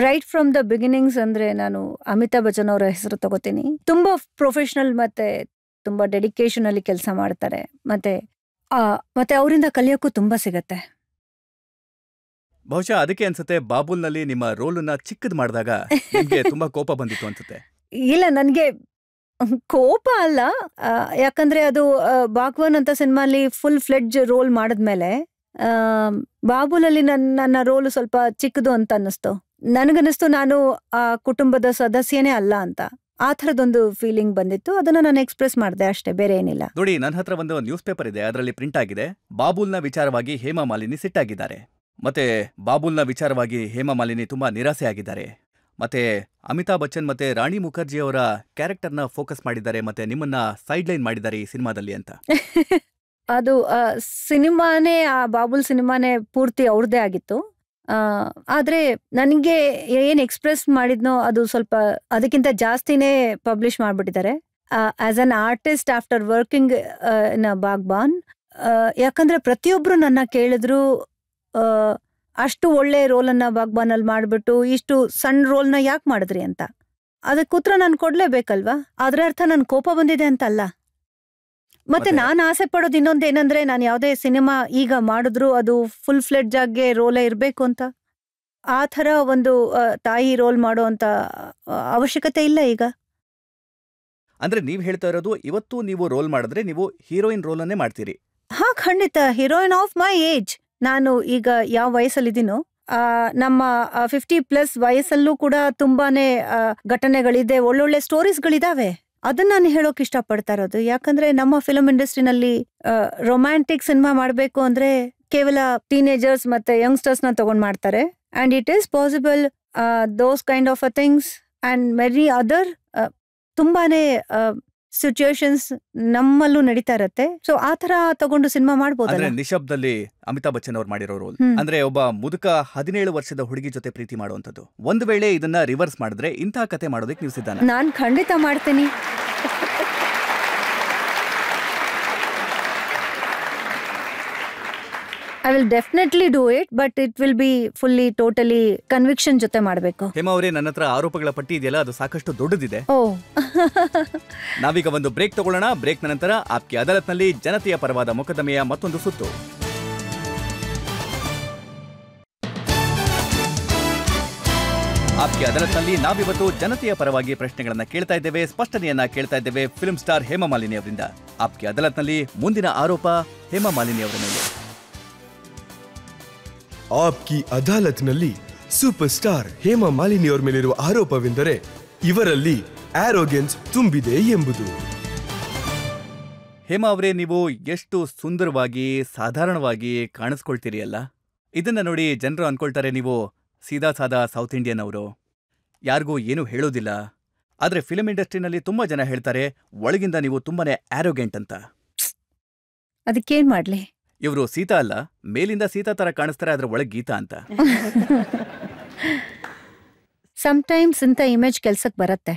write from the beginnings ಅಂದ್ರೆ ನಾನು ಅಮಿತಾಬ್ ಬಚ್ಚನ್ ಅವರ ಹೆಸರು ತಗೋತೀನಿ. ತುಂಬಾ ಪ್ರೊಫೆಷನಲ್ ಮತ್ತೆ ತುಂಬಾ ಡೆಡಿಕೇಶನ್ ಅಲ್ಲಿ ಕೆಲಸ ಮಾಡ್ತಾರೆ. ಮತ್ತೆ ಅವರಿಂದ ಕಲಿಯೋಕ್ಕೂ ತುಂಬಾ ಸಿಗತ್ತೆ. ಬಹುಶಃ ಅದಕ್ಕೆ ಅನ್ಸುತ್ತೆ ಬಾಬುಲ್ನಲ್ಲಿ ನಿಮ್ಮ ರೋಲನ್ನ ಚಿಕ್ಕದ್ ಮಾಡಿದಾಗ ನಿಮ್ಗೆ ತುಂಬಾ ಕೋಪ ಬಂದಿತ್ತು ಅನ್ಸುತ್ತೆ. ಇಲ್ಲ, ನನ್ಗೆ ಕೋಪ ಅಲ್ಲ. ಯಾಕಂದ್ರೆ ಅದು ಬಾಗ್ವಾನ್ ಅಂತ ಸಿನಿಮಾಲಿ ಫುಲ್ ಫ್ಲೆಡ್ಜ್ ರೋಲ್ ಮಾಡಿದ್ಮೇಲೆ ಬಾಬುಲಲ್ಲಿ ನನ್ನ ರೋಲ್ ಸ್ವಲ್ಪ ಚಿಕ್ಕದು ಅಂತ ಅನ್ನಿಸ್ತು. ನನಗನ್ನಿಸ್ತು ನಾನು ಆ ಕುಟುಂಬದ ಸದಸ್ಯನೇ ಅಲ್ಲ ಅಂತ. ಆ ಥರದೊಂದು ಫೀಲಿಂಗ್ ಬಂದಿತ್ತು. ಅದನ್ನ ನಾನು ಎಕ್ಸ್ಪ್ರೆಸ್ ಮಾಡಿದೆ ಅಷ್ಟೇ, ಬೇರೆ ಏನಿಲ್ಲ. ನೋಡಿ, ನನ್ನ ಹತ್ರ ಒಂದು ನ್ಯೂಸ್ ಪೇಪರ್ ಇದೆ, ಅದರಲ್ಲಿ ಪ್ರಿಂಟ್ ಆಗಿದೆ. ಬಾಬುಲ್ನ ವಿಚಾರವಾಗಿ ಹೇಮಾ ಮಾಲಿನಿ ಸಿಟ್ಟಾಗಿದ್ದಾರೆ. ಮತ್ತೆ ಬಾಬುಲ್ನ ವಿಚಾರವಾಗಿ ಹೇಮಾ ಮಾಲಿನಿ ತುಂಬಾ ನಿರಾಸೆ ಆಗಿದ್ದಾರೆ. ಮತ್ತೆ ಅಮಿತಾಬ್ ಬಚ್ಚನ್ ಮತ್ತೆ ರಾಣಿ ಮುಖರ್ಜಿ ಅವರ ಕ್ಯಾರೆಕ್ಟರ್ನ ಫೋಕಸ್ ಮಾಡಿದ್ದಾರೆ, ಮತ್ತೆ ನಿಮ್ಮನ್ನ ಸೈಡ್ ಲೈನ್ ಮಾಡಿದ್ದಾರೆ ಈ ಸಿನಿಮಾದಲ್ಲಿ ಅಂತ. ಅದು ಸಿನಿಮಾನೇ, ಆ ಬಾಬುಲ್ ಸಿನಿಮಾನೇ ಪೂರ್ತಿ ಅವ್ರದ್ದೇ ಆಗಿತ್ತು. ಆದ್ರೆ ನನಗೆ ಏನ್ ಎಕ್ಸ್ಪ್ರೆಸ್ ಮಾಡಿದ್ನೋ ಅದು ಸ್ವಲ್ಪ ಅದಕ್ಕಿಂತ ಜಾಸ್ತಿನೇ ಪಬ್ಲಿಷ್ ಮಾಡ್ಬಿಟ್ಟಿದ್ದಾರೆ. As an artist after working in Baghban, ಯಾಕಂದ್ರೆ ಪ್ರತಿಯೊಬ್ರು ನನ್ನ ಕೇಳಿದ್ರು ಅಷ್ಟು ಒಳ್ಳೆ ರೋಲನ್ನ ಬಾಗ್ಬಾನ್ ಅಲ್ಲಿ ಮಾಡ್ಬಿಟ್ಟು ಇಷ್ಟು ಸಣ್ಣ ರೋಲ್ನ ಯಾಕೆ ಮಾಡಿದ್ರಿ ಅಂತ. ಅದಕ್ಕೆ ಉತ್ತರ ನಾನು ಕೊಡ್ಲೇಬೇಕಲ್ವಾ? ಅದ್ರ ಅರ್ಥ ನನ್ ಕೋಪ ಬಂದಿದೆ ಅಂತ ಅಲ್ಲ. ಮತ್ತೆ ನಾನು ಆಸೆ ಪಡೋದು ಇನ್ನೊಂದೇನಂದ್ರೆ, ನಾನು ಯಾವುದೇ ಸಿನಿಮಾ ಈಗ ಮಾಡಿದ್ರು ಅದು ಫುಲ್ ಫ್ಲೆಡ್ಜ್ ಆಗಿ ರೋಲೇ ಇರ್ಬೇಕು ಅಂತ. ಆ ಥರ ಒಂದು ತಾಯಿ ರೋಲ್ ಮಾಡೋ ಅಂತ ಅವಶ್ಯಕತೆ ಇಲ್ಲ ಈಗ. ಅಂದ್ರೆ ನೀವ್ ಹೇಳ್ತಾ ಇರೋದು, ಇವತ್ತು ನೀವು ರೋಲ್ ಮಾಡಿದ್ರೆ ನೀವು ಹೀರೋಯಿನ್ ರೋಲನ್ನೇ ಮಾಡ್ತೀರಿ? ಹಾ, ಖಂಡಿತ. Heroine of my age. ನಾನು ಈಗ ಯಾವ ವಯಸ್ಸಲ್ಲಿದ್ದೀನೋ, ನಮ್ಮ 50+ ವಯಸ್ಸಲ್ಲೂ ಕೂಡ ತುಂಬಾನೇ ಘಟನೆಗಳಿದೆ, ಒಳ್ಳೊಳ್ಳೆ ಸ್ಟೋರೀಸ್ಗಳಿದಾವೆ. ಅದನ್ನ ನಾನು ಹೇಳೋಕ್ ಇಷ್ಟಪಡ್ತಾ ಇರೋದು. ಯಾಕಂದ್ರೆ ನಮ್ಮ ಫಿಲಂ ಇಂಡಸ್ಟ್ರಿನಲ್ಲಿ ರೊಮ್ಯಾಂಟಿಕ್ ಸಿನಿಮಾ ಮಾಡ್ಬೇಕು ಅಂದ್ರೆ ಕೇವಲ ಟೀನೇಜರ್ಸ್ ಮತ್ತೆ ಯಂಗ್ಸ್ಟರ್ಸ್ ನ ತಗೊಂಡ್ ಮಾಡ್ತಾರೆ. and it is possible those kind of things and many other ತುಂಬಾನೇ ಸಿಚುಯೇಷನ್ಸ್ ನಮ್ಮಲ್ಲೂ ನಡೀತಾ ಇರತ್ತೆ. ಸೊ ಆ ತರ ತಗೊಂಡು ಸಿನಿಮಾ ಮಾಡ್ಬೋದಲ್ಲ. ನಿಶಬ್ದಲ್ಲಿ ಅಮಿತಾಬ್ ಬಚ್ಚನ್ ಅವ್ರು ಮಾಡಿರೋ ರೋಲ್ ಅಂದ್ರೆ ಒಬ್ಬ ಮುದುಕ 17 ವರ್ಷದ ಹುಡುಗಿ ಜೊತೆ ಪ್ರೀತಿ ಮಾಡುವಂತದ್ದು. ಒಂದು ವೇಳೆ ಇದನ್ನ ರಿವರ್ಸ್ ಮಾಡಿದ್ರೆ ಇಂತಹ ಕತೆ ಮಾಡೋದಕ್ಕೆ ನೀವು ಸಿದ್ಧ? ನಾನ್ ಖಂಡಿತ ಮಾಡ್ತೀನಿ. I will definitely do it, but it will be fully, totally conviction ಜೊತೆ ಮಾಡಬೇಕು. ಹೇಮಾ ಅವರೇ, ನನ್ನ ಹತ್ರ ಆರೋಪಗಳ ಪಟ್ಟಿ ಇದೆಯಲ್ಲ, ಅದು ಸಾಕಷ್ಟು ದೊಡ್ಡದಿದೆ. ನಾವೀಗ ಒಂದು ಬ್ರೇಕ್ ತಗೊಳ್ಳೋಣ. ಬ್ರೇಕ್ ನಂತರ ಆಪ್ಕಿ ಅದಾಲತ್ನಲ್ಲಿ ಜನತೆಯ ಪರವಾದ ಮೊಕದ್ದಮೆಯ ಮತ್ತೊಂದು ಸುತ್ತು. ಆಪ್ಕಿ ಅದಾಲತ್ನಲ್ಲಿ ನಾವಿವತ್ತು ಜನತೆಯ ಪರವಾಗಿ ಪ್ರಶ್ನೆಗಳನ್ನ ಕೇಳ್ತಾ ಇದ್ದೇವೆ, ಸ್ಪಷ್ಟನೆಯನ್ನ ಕೇಳ್ತಾ ಇದ್ದೇವೆ ಫಿಲ್ಮ್ ಸ್ಟಾರ್ ಹೇಮಾ ಮಾಲಿನಿ ಅವರಿಂದ. ಆಪ್ಕಿ ಅದಾಲತ್ನಲ್ಲಿ ಮುಂದಿನ ಆರೋಪ ಹೇಮಾ ಮಾಲಿನಿ ಅವರ ಮೇಲೆ. ಆಪ್ಕಿ ಅದಾಲತ್ನಲ್ಲಿ ಸೂಪರ್ ಸ್ಟಾರ್ ಹೇಮಾ ಮಾಲಿನಿಯವರ ಮೇಲಿರುವ ಆರೋಪವೆಂದರೆ ಇವರಲ್ಲಿ ಆರೋಗೆನ್ಸ್ ತುಂಬಿದೆ ಎಂಬುದು. ಹೇಮಾ ಅವರೇ, ನೀವು ಎಷ್ಟು ಸುಂದರವಾಗಿ ಸಾಧಾರಣವಾಗಿ ಕಾಣಿಸ್ಕೊಳ್ತೀರಿ ಅಲ್ಲ. ಇದನ್ನ ನೋಡಿ ಜನರು ಅನ್ಕೊಳ್ತಾರೆ ನೀವು ಸೀದಾ ಸಾದಾ ಸೌತ್ ಇಂಡಿಯನ್ ಅವರು, ಯಾರಿಗೂ ಏನೂ ಹೇಳೋದಿಲ್ಲ. ಆದ್ರೆ ಫಿಲ್ಮ್ ಇಂಡಸ್ಟ್ರಿನಲ್ಲಿ ತುಂಬಾ ಜನ ಹೇಳ್ತಾರೆ ಒಳಗಿಂದ ನೀವು ತುಂಬಾನೇ ಆರೋಗೆಂಟ್ ಅಂತ. ಅದಕ್ಕೇನ್ ಮಾಡ್ಲಿ? ಇವರು ಸೀತಾ ಅಲ್ಲ, ಮೇಲಿಂದ ಸೀತಾ ತರ ಕಾಣಿಸ್ತಾರೆ, ಅದ್ರ ಒಳಗೆ ಗೀತಾ ಅಂತ. ಸಮ್ಟೈಮ್ಸ್ ಇಂಥ ಇಮೇಜ್ ಕೆಲ್ಸಕ್ಕೆ ಬರತ್ತೆ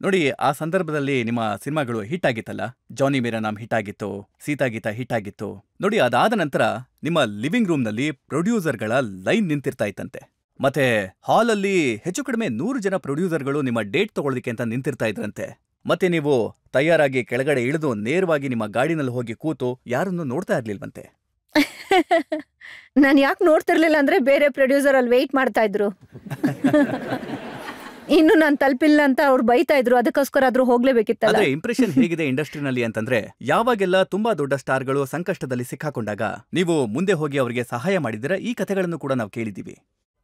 ನೋಡಿ. ಆ ಸಂದರ್ಭದಲ್ಲಿ ನಿಮ್ಮ ಸಿನಿಮಾಗಳು ಹಿಟ್ ಆಗಿತ್ತಲ್ಲ, ಜಾನಿ ಮೇರಾ ನಾಮ್ ಹಿಟ್ ಆಗಿತ್ತು, ಸೀತಾ ಗೀತಾ ಹಿಟ್ ಆಗಿತ್ತು ನೋಡಿ. ಅದಾದ ನಂತರ ನಿಮ್ಮ ಲಿವಿಂಗ್ ರೂಮ್ನಲ್ಲಿ ಪ್ರೊಡ್ಯೂಸರ್ಗಳ ಲೈನ್ ನಿಂತಿರ್ತಾ ಇತ್ತಂತೆ. ಮತ್ತೆ ಹಾಲಲ್ಲಿ ಹೆಚ್ಚು ಕಡಿಮೆ 100 ಜನ ಪ್ರೊಡ್ಯೂಸರ್ಗಳು ನಿಮ್ಮ ಡೇಟ್ ತಗೊಳ್ಳೋದಕ್ಕೆ ಅಂತ ನಿಂತಿರ್ತಾ ಇದ್ರಂತೆ. ಮತ್ತೆ ನೀವು ತಯಾರಾಗಿ ಕೆಳಗಡೆ ಇಳಿದು ನೇರವಾಗಿ ನಿಮ್ಮ ಗಾಡಿನಲ್ಲಿ ಹೋಗಿ ಕೂತು ಯಾರನ್ನು ನೋಡ್ತಾ ಇರ್ಲಿಲ್ವಂತೆ. ನಾನು ಯಾಕೆ ನೋಡ್ತಿರ್ಲಿಲ್ಲ ಅಂದ್ರೆ ಬೇರೆ ಪ್ರೊಡ್ಯೂಸರ್ ಅಲ್ಲಿ ವೆಯ್ಟ್ ಮಾಡ್ತಾ ಇದ್ರು. ಇನ್ನು ನಾನು ತಲುಪಿಲ್ಲ ಅಂತ ಅವ್ರು ಬೈತಾ ಇದ್ರು, ಅದಕ್ಕೋಸ್ಕರ ಆದ್ರೂ ಹೋಗ್ಲೇಬೇಕಿತ್ತಲ್ಲ. ಆದ್ರೆ ಇಂಪ್ರೆಷನ್ ಹೇಗಿದೆ ಇಂಡಸ್ಟ್ರಿನಲ್ಲಿ ಅಂತಂದ್ರೆ, ಯಾವಾಗೆಲ್ಲ ತುಂಬಾ ದೊಡ್ಡ ಸ್ಟಾರ್ಗಳು ಸಂಕಷ್ಟದಲ್ಲಿ ಸಿಕ್ಕಾಕೊಂಡಾಗ ನೀವು ಮುಂದೆ ಹೋಗಿ ಅವರಿಗೆ ಸಹಾಯ ಮಾಡಿದಿರ. ಈ ಕಥೆಗಳನ್ನು ಕೂಡ ನಾವು ಕೇಳಿದೀವಿ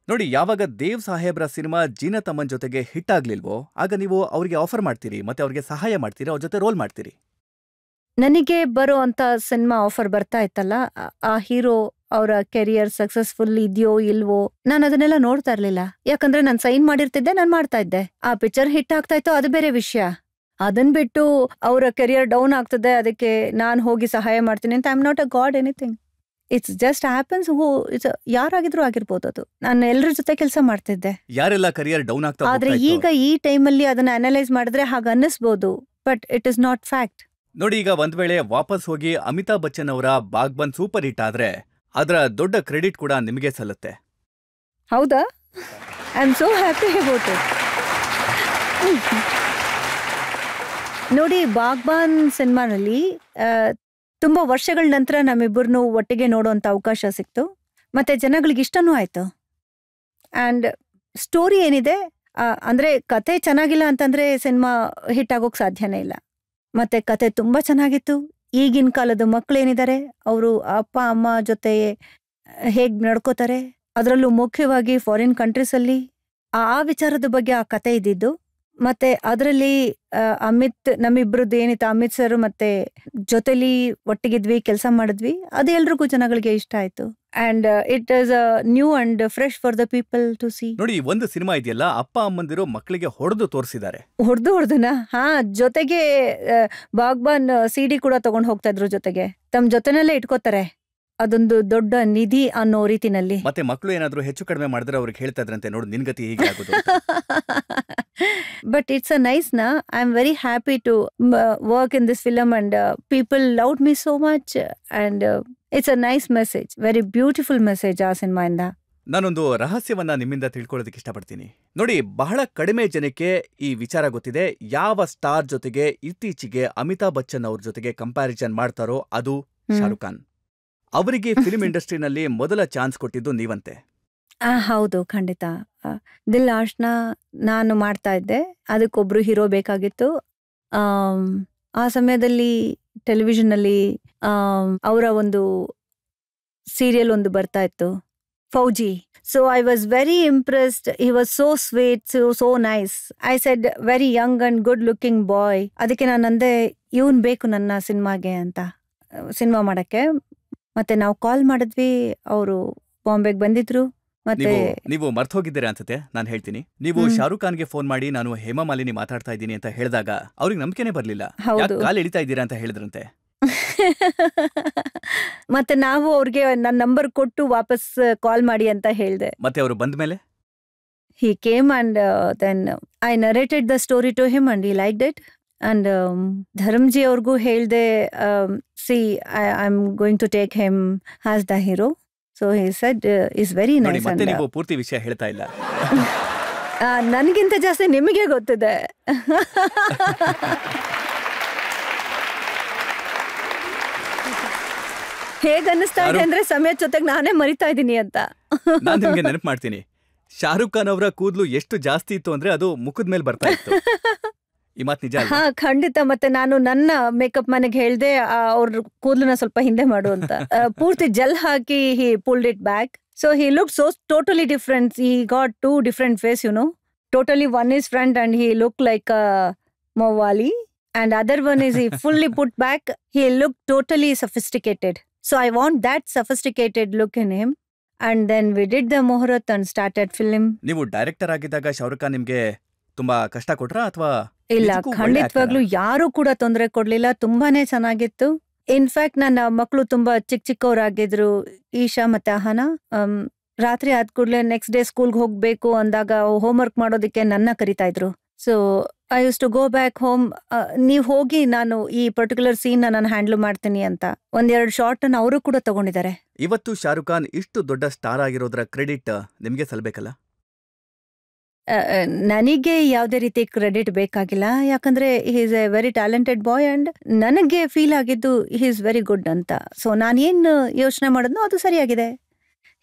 ನೋಡಿ. ಯಾವಾಗ ದೇವ್ ಸಾಹೇಬ್ರ ಸಿನಿಮಾ ಜೀನತ್ ಅಮ್ಮನ್ ಜೊತೆಗೆ ಹಿಟ್ ಆಗ್ಲಿಲ್ವೋ, ಆಗ ನೀವು ಅವ್ರಿಗೆ ಆಫರ್ ಮಾಡ್ತೀರಿ, ಮತ್ತೆ ಅವ್ರಿಗೆ ಸಹಾಯ ಮಾಡ್ತೀರಿ, ಅವ್ರ ಜೊತೆ ರೋಲ್ ಮಾಡ್ತೀರಿ. ನನಗೆ ಬರೋ ಅಂತ ಸಿನಿಮಾ ಆಫರ್ ಬರ್ತಾ ಇತ್ತಲ್ಲ, ಆ ಹೀರೋ ಅವರ ಕೆರಿಯರ್ ಸಕ್ಸಸ್ಫುಲ್ ಇದೆಯೋ ಇಲ್ವೋ ನಾನು ಅದನ್ನೆಲ್ಲ ನೋಡ್ತಾ ಇರ್ಲಿಲ್ಲ. ಯಾಕಂದ್ರೆ ನಾನು ಸೈನ್ ಮಾಡಿರ್ತಿದ್ದೆ, ನಾನು ಮಾಡ್ತಾ ಇದ್ದೆ. ಆ ಪಿಕ್ಚರ್ ಹಿಟ್ ಆಗ್ತಾ ಇತ್ತು, ಅದು ಬೇರೆ ವಿಷಯ. ಅದನ್ ಬಿಟ್ಟು ಅವರ ಕೆರಿಯರ್ ಡೌನ್ ಆಗ್ತದೆ ಅದಕ್ಕೆ ನಾನು ಹೋಗಿ ಸಹಾಯ ಮಾಡ್ತೀನಿ ಅಂತ I am not a god anything. It's just happens. ಯಾರಾಗಿದ್ರು ಆಗಿರ್ಬೋದು. ಅದು ನಾನು ಎಲ್ಲರ ಜೊತೆ ಕೆಲಸ ಮಾಡ್ತಿದ್ದೆ. ಯಾರೆಲ್ಲ ಕರಿಯರ್ ಡೌನ್ ಆಗ್ತಾ ಆದ್ರೆ ಈಗ ಈ ಟೈಮಲ್ಲಿ ಅದನ್ನ ಅನಲೈಸ್ ಮಾಡಿದ್ರೆ ಹಾಗ ಅನ್ನಿಸ್ಬೋದು, but it is not fact. ನೋಡಿ, ಈಗ ಒಂದ್ ವೇಳೆ ವಾಪಸ್ ಹೋಗಿ ಅಮಿತಾಬ್ ಬಚ್ಚನ್ ಅವರ ಬಾಗ್ಬನ್ ಸೂಪರ್ ಹಿಟ್ ಆದ್ರೆ ಅದರ ದೊಡ್ಡ ಕ್ರೆಡಿಟ್ ಕೂಡ ನಿಮಗೆ ಸಲ್ಲುತ್ತೆ. ಹೌದಾ? I am so happy about it. ನೋಡಿ, ಬಾಗ್ಬಾನ್ ಸಿನಿಮಾನಲ್ಲಿ ತುಂಬಾ ವರ್ಷಗಳ ನಂತರ ನಮ್ಮಿಬ್ಬರನ್ನು ಒಟ್ಟಿಗೆ ನೋಡುವಂತ ಅವಕಾಶ ಸಿಕ್ತು. ಮತ್ತೆ ಜನಗಳಿಗೆ ಇಷ್ಟನೂ ಆಯ್ತು. ಅಂಡ್ ಸ್ಟೋರಿ ಏನಿದೆ ಅಂದ್ರೆ ಕತೆ ಚೆನ್ನಾಗಿಲ್ಲ ಅಂತಂದ್ರೆ ಸಿನಿಮಾ ಹಿಟ್ ಆಗೋಕ್ ಸಾಧ್ಯನೇ ಇಲ್ಲ. ಮತ್ತೆ ಕತೆ ತುಂಬಾ ಚೆನ್ನಾಗಿತ್ತು. ಈಗಿನ ಕಾಲದ ಮಕ್ಕಳೇನಿದ್ದಾರೆ ಅವರು ಅಪ್ಪ ಅಮ್ಮ ಜೊತೆ ಹೇಗ್ ನಡ್ಕೋತಾರೆ, ಅದರಲ್ಲೂ ಮುಖ್ಯವಾಗಿ ಫಾರಿನ್ ಕಂಟ್ರೀಸ್ ಅಲ್ಲಿ ಆ ವಿಚಾರದ ಬಗ್ಗೆ ಆ ಕತೆ ಇದ್ದಿದ್ದು. ಮತ್ತೆ ಅದರಲ್ಲಿ ಅಮಿತ್, ನಮ್ಮಿಬ್ರದ್ದು ಏನಿತ್ತು, ಅಮಿತ್ ಸರ್ ಮತ್ತೆ ಜೊತೆಲಿ ಒಟ್ಟಿಗಿದ್ವಿ, ಕೆಲಸ ಮಾಡಿದ್ವಿ, ಅದು ಎಲ್ರಿಗೂ ಜನಗಳಿಗೆ ಇಷ್ಟ ಆಯ್ತು. And it is new and fresh for the people to see. ನೋಡಿ, ಒಂದು ಸಿನಿಮಾ ಇದೆಯಲ್ಲ, ಅಪ್ಪ ಅಮ್ಮಂದಿರು ಮಕ್ಕಳಿಗೆ ಹೊಡೆದು ತೋರಿಸಿದ್ದಾರೆ. ಹೊಡೆದುನಾ? ಹಾ, ಜೊತೆಗೆ ಬಾಗ್ಬಾನ್ CD ಕೂಡ ತಗೊಂಡ್ ಹೋಗ್ತಾ ಇದ್ರು, ಜೊತೆಗೆ ತಮ್ಮ ಜೊತೆನಲ್ಲೇ ಇಟ್ಕೋತಾರೆ. ಅದೊಂದು ದೊಡ್ಡ ನಿಧಿ ಅನ್ನೋ ರೀತಿನಲ್ಲಿ. ಮತ್ತೆ ಮಕ್ಕಳು ಏನಾದ್ರು ಹೆಚ್ಚು ಕಡಿಮೆ ಮಾಡಿದ್ರೆ ಅವ್ರಿಗೆ ಹೇಳ್ತಾ ಇದ್ರಂತೆ, ನೋಡು ನಿನ್ಗತಿ ಹೀಗೆ ಆಗೋದು. But it's a nice na. I'm very happy to work in this film and people loved me so much and it's a nice message, very beautiful message ಆ ಸಿನಿಮಾಯಿಂದ. ನಾನೊಂದು ರಹಸ್ಯವನ್ನ ನಿಮ್ಮಿಂದ ತಿಳ್ಕೊಳ್ಳೋದಕ್ಕೆ ಇಷ್ಟಪಡ್ತೀನಿ. ನೋಡಿ, ಬಹಳ ಕಡಿಮೆ ಜನಕ್ಕೆ ಈ ವಿಚಾರ ಗೊತ್ತಿದೆ. ಯಾವ ಸ್ಟಾರ್ ಜೊತೆಗೆ ಇತ್ತೀಚೆಗೆ ಅಮಿತಾಬ್ ಬಚ್ಚನ್ ಅವ್ರ ಜೊತೆಗೆ ಕಂಪ್ಯಾರಿಸನ್ ಮಾಡ್ತಾರೋ ಅದು ಶಾರುಖ್ ಖಾನ್. ಅವರಿಗೆ ಫಿಲ್ಮ್ ಇಂಡಸ್ಟ್ರಿನಲ್ಲಿ ಮೊದಲ ಚಾನ್ಸ್ ಕೊಟ್ಟಿದ್ದು ನೀವಂತೆ. ಹೌದು, ಖಂಡಿತ. ದಿಲ್ ಆಶ್ನ ನಾನು ಮಾಡ್ತಾ ಇದ್ದೆ, ಅದಕ್ಕೊಬ್ರು ಹೀರೋ ಬೇಕಾಗಿತ್ತು. ಆ ಸಮಯದಲ್ಲಿ ಟೆಲಿವಿಷನ್ ಅಲ್ಲಿ ಅವರ ಒಂದು ಸೀರಿಯಲ್ ಒಂದು ಬರ್ತಾ ಇತ್ತು, Fauji. So I was very impressed. He was so sweet, so nice. I said, very young and good looking boy. ಅದಕ್ಕೆ ನಾನು ಅಂದೆ, ಇವನ್ ಬೇಕು ನನ್ನ ಸಿನಿಮಾಗೆ ಅಂತ, ಸಿನಿಮಾ ಮಾಡಕ್ಕೆ. ಮತ್ತೆ ನಾವು ಕಾಲ್ ಮಾಡಿದ್ವಿ, ಅವರು ಬಾಂಬೆಗೆ ಬಂದಿದ್ರು. ಮತ್ತೆ ನೀವು ಮರ್ತ್ ಹೋಗಿದ್ದೀರಾ ಅನ್ಸುತ್ತೆ. ನಾನು ಹೇಳ್ತೀನಿ. ನೀವು ಶಾರುಖ್ ಖಾನ್ಗೆ ಫೋನ್ ಮಾಡಿ ನಾನು ಹೇಮಾ ಮಾಲಿನಿ ಮಾತಾಡ್ತಾ ಇದ್ದೀನಿ ಅಂತ ಹೇಳಿದಾಗ ಅವ್ರಿಗೆ ನಂಬಿಕೆನೇ ಬರ್ಲಿಲ್ಲ. ಯಾಕೆ ಕಾಲ್ ಎಳಿತಾ ಇದ್ದೀರಾ ಅಂತ ಹೇಳಿದ್ರಂತೆ. ಮತ್ತೆ ನಾವು ಅವ್ರಿಗೆ ನನ್ನ ನಂಬರ್ ಕೊಟ್ಟು ವಾಪಸ್ ಕಾಲ್ ಮಾಡಿ ಅಂತ ಹೇಳ್ದೆ. ಮತ್ತೆ ಅವರು ಬಂದ ಮೇಲೆ he came and then I narrated the story to him and he liked it. And ಧರ್ಮಜಿ ಅವ್ರಿಗೂ ಹೇಳ್ದೆ, see I'm going to take him as the hero. So he said is very nice. ಮತ್ತೆ ನೀವು ಪೂರ್ತಿ ವಿಷಯ ಹೇಳ್ತಾ ಇಲ್ಲ. ನನಗಿಂತ ಜಾಸ್ತಿ ನಿಮಗೆ ಗೊತ್ತಿದೆ. ಹೇಗನ್ನಿಸ್ತಾ ಇದೆ ಅಂದ್ರೆ ಸಮಯ ಜೊತೆಗೆ ನಾನೇ ಮರಿತಾ ಇದ್ದೀನಿ ಅಂತ. ನಾನು ನಿಮ್ಗೆ ನೆನಪು ಮಾಡ್ತೀನಿ, ಶಾರುಖ್ ಖಾನ್ ಅವರ ಕೂದಲು ಎಷ್ಟು ಜಾಸ್ತಿ ಇತ್ತು ಅಂದ್ರೆ ಅದು ಮುಖದ ಮೇಲೆ ಬರ್ತಾ ಇತ್ತು. ಈ ಮಾತು ನಿಜ? ಹಾ, ಖಂಡಿತ. ಮತ್ತೆ ನಾನು ನನ್ನ ಮೇಕಪ್ ಮನೆಗೆ ಹೇಳ್ದೆ ಅವ್ರ ಕೂದಲನ್ನ ಸ್ವಲ್ಪ ಹಿಂದೆ ಮಾಡು ಅಂತ. ಪೂರ್ತಿ gel hockey he pulled it back. So he looked so totally different. He got two different face, you know. Totally one is front and he looked like a Mawali. And other one is he fully put back. He looked totally sophisticated. So I want that sophisticated look in him. And then we did the Muhurat and started film. ನೀವು director ಆಗಿದ್ದಾಗ ಶಾರುಖ್ ಖಾನ್ ನಿಮ್ಗೆ ತುಂಬಾ ಕಷ್ಟ ಕೊಟ್ರಾ ಅಥವಾ? ಇಲ್ಲ, ಖಂಡಿತವಾಗ್ಲೂ ಯಾರು ಕೂಡ ತೊಂದರೆ ಕೊಡ್ಲಿಲ್ಲ. ತುಂಬಾನೇ ಚೆನ್ನಾಗಿತ್ತು. ಇನ್ಫ್ಯಾಕ್ಟ್ ನನ್ನ ಮಕ್ಕಳು ತುಂಬಾ ಚಿಕ್ಕವರಾಗಿದ್ರು, ಈಶಾ ಮತ್ತೆ ಅಹನಾ. ರಾತ್ರಿ ಆದ ಕೂಡಲೇ ನೆಕ್ಸ್ಟ್ ಡೇ ಸ್ಕೂಲ್ಗೆ ಹೋಗ್ಬೇಕು ಅಂದಾಗ ಹೋಮ್ವರ್ಕ್ ಮಾಡೋದಕ್ಕೆ ನನ್ನ ಕರಿತಾ ಇದ್ರು. So I use to go back home. ನೀವ್ ಹೋಗಿ, ನಾನು ಈ ಪರ್ಟಿಕ್ಯುಲರ್ ಸೀನ್ ನಾನು ಹ್ಯಾಂಡಲ್ ಮಾಡ್ತೀನಿ ಅಂತ 1-2 ಶಾರ್ಟ್ ಅನ್ನು ಅವರು ಕೂಡ ತಗೊಂಡಿದ್ದಾರೆ. ಇವತ್ತು ಶಾರುಖ್ ಖಾನ್ ಇಷ್ಟು ದೊಡ್ಡ ಸ್ಟಾರ್ ಆಗಿರೋದ್ರ ಕ್ರೆಡಿಟ್ ನಿಮ್ಗೆ ಸಲ್ಬೇಕಲ್ಲ? ನನಗೆ ಯಾವುದೇ ರೀತಿ ಕ್ರೆಡಿಟ್ ಬೇಕಾಗಿಲ್ಲ, ಯಾಕಂದ್ರೆ he is a very talented boy and ನನಗೆ ಫೀಲ್ ಆಗಿದ್ದು ಹಿ ಈಸ್ ವೆರಿ ಗುಡ್ ಅಂತ. ಸೊ ನಾನೇನು ಯೋಚನೆ ಮಾಡಿದ್ನೋ ಅದು ಸರಿಯಾಗಿದೆ.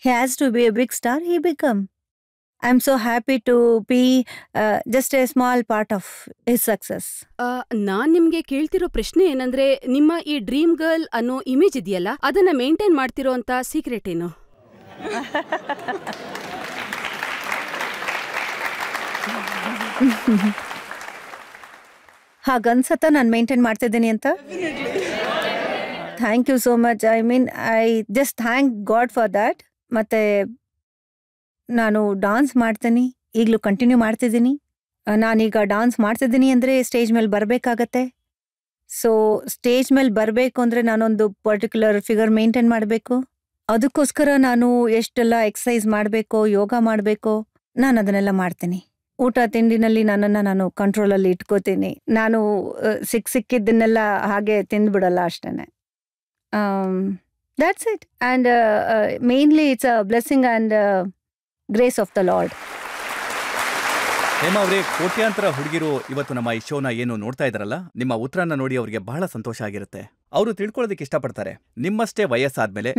He has to be a big star, he become. I am so happy to be just a small part of his success. ನಾನ್ ನಿಮ್ಗೆ ಕೇಳ್ತಿರೋ ಪ್ರಶ್ನೆ ಏನಂದ್ರೆ, ನಿಮ್ಮ ಈ ಡ್ರೀಮ್ ಗರ್ಲ್ ಅನ್ನೋ ಇಮೇಜ್ ಇದೆಯಲ್ಲ, ಅದನ್ನ ಮೇಂಟೈನ್ ಮಾಡ್ತಿರೋ ಅಂತ ಸೀಕ್ರೆಟ್ ಏನು? ಹಾಗನ್ಸತ್ತ ನಾನು ಮೇಂಟೈನ್ ಮಾಡ್ತಿದ್ದೀನಿ ಅಂತ? Thank you so much. I mean I just thank God for that. ಮತ್ತೆ ನಾನು ಡಾನ್ಸ್ ಮಾಡ್ತೀನಿ, ಈಗಲೂ ಕಂಟಿನ್ಯೂ ಮಾಡ್ತಿದ್ದೀನಿ. ನಾನೀಗ ಡಾನ್ಸ್ ಮಾಡ್ತಿದ್ದೀನಿ ಅಂದರೆ ಸ್ಟೇಜ್ ಮೇಲೆ ಬರಬೇಕಾಗತ್ತೆ. ಸೊ ಸ್ಟೇಜ್ ಮೇಲೆ ಬರಬೇಕು ಅಂದರೆ ನಾನೊಂದು ಪರ್ಟಿಕ್ಯುಲರ್ ಫಿಗರ್ ಮೇಂಟೈನ್ ಮಾಡಬೇಕು. ಅದಕ್ಕೋಸ್ಕರ ನಾನು ಎಷ್ಟೆಲ್ಲ ಎಕ್ಸಸೈಸ್ ಮಾಡಬೇಕೋ, ಯೋಗ ಮಾಡಬೇಕೋ, ನಾನು ಅದನ್ನೆಲ್ಲ ಮಾಡ್ತೀನಿ. ಊಟ ತಿಂಡಿನಲ್ಲಿ ನನ್ನನ್ನು ನಾನು ಕಂಟ್ರೋಲಲ್ಲಿ ಇಟ್ಕೋತೀನಿ. ನಾನು ಸಿಕ್ಕಿದ್ದನ್ನೆಲ್ಲ ಹಾಗೆ ತಿಂದ್ಬಿಡಲ್ಲ ಅಷ್ಟೇನೆ. That's it. And mainly it's a blessing and grace of the lord. Hema ಅವರೇ, ಕೋಟ್ಯಾಂತರ ಹುಡುಗಿರು ಇವತ್ತು ನಮ್ಮ ಈ ಶೋನ ಏನು ನೋಡ್ತಾ ಇದಾರಲ್ಲ, ನಿಮ್ಮ ಉತ್ತರನ ನೋಡಿ ಅವ್ರಿಗೆ ಬಹಳ ಸಂತೋಷ ಆಗಿರುತ್ತೆ. ಅವರು ತಿಳ್ಕೊಳ್ಳೋದಕ್ಕೆ ಇಷ್ಟಪಡ್ತಾರೆ, ನಿಮ್ಮಷ್ಟೇ ವಯಸ್ಸಾದ್ಮೇಲೆ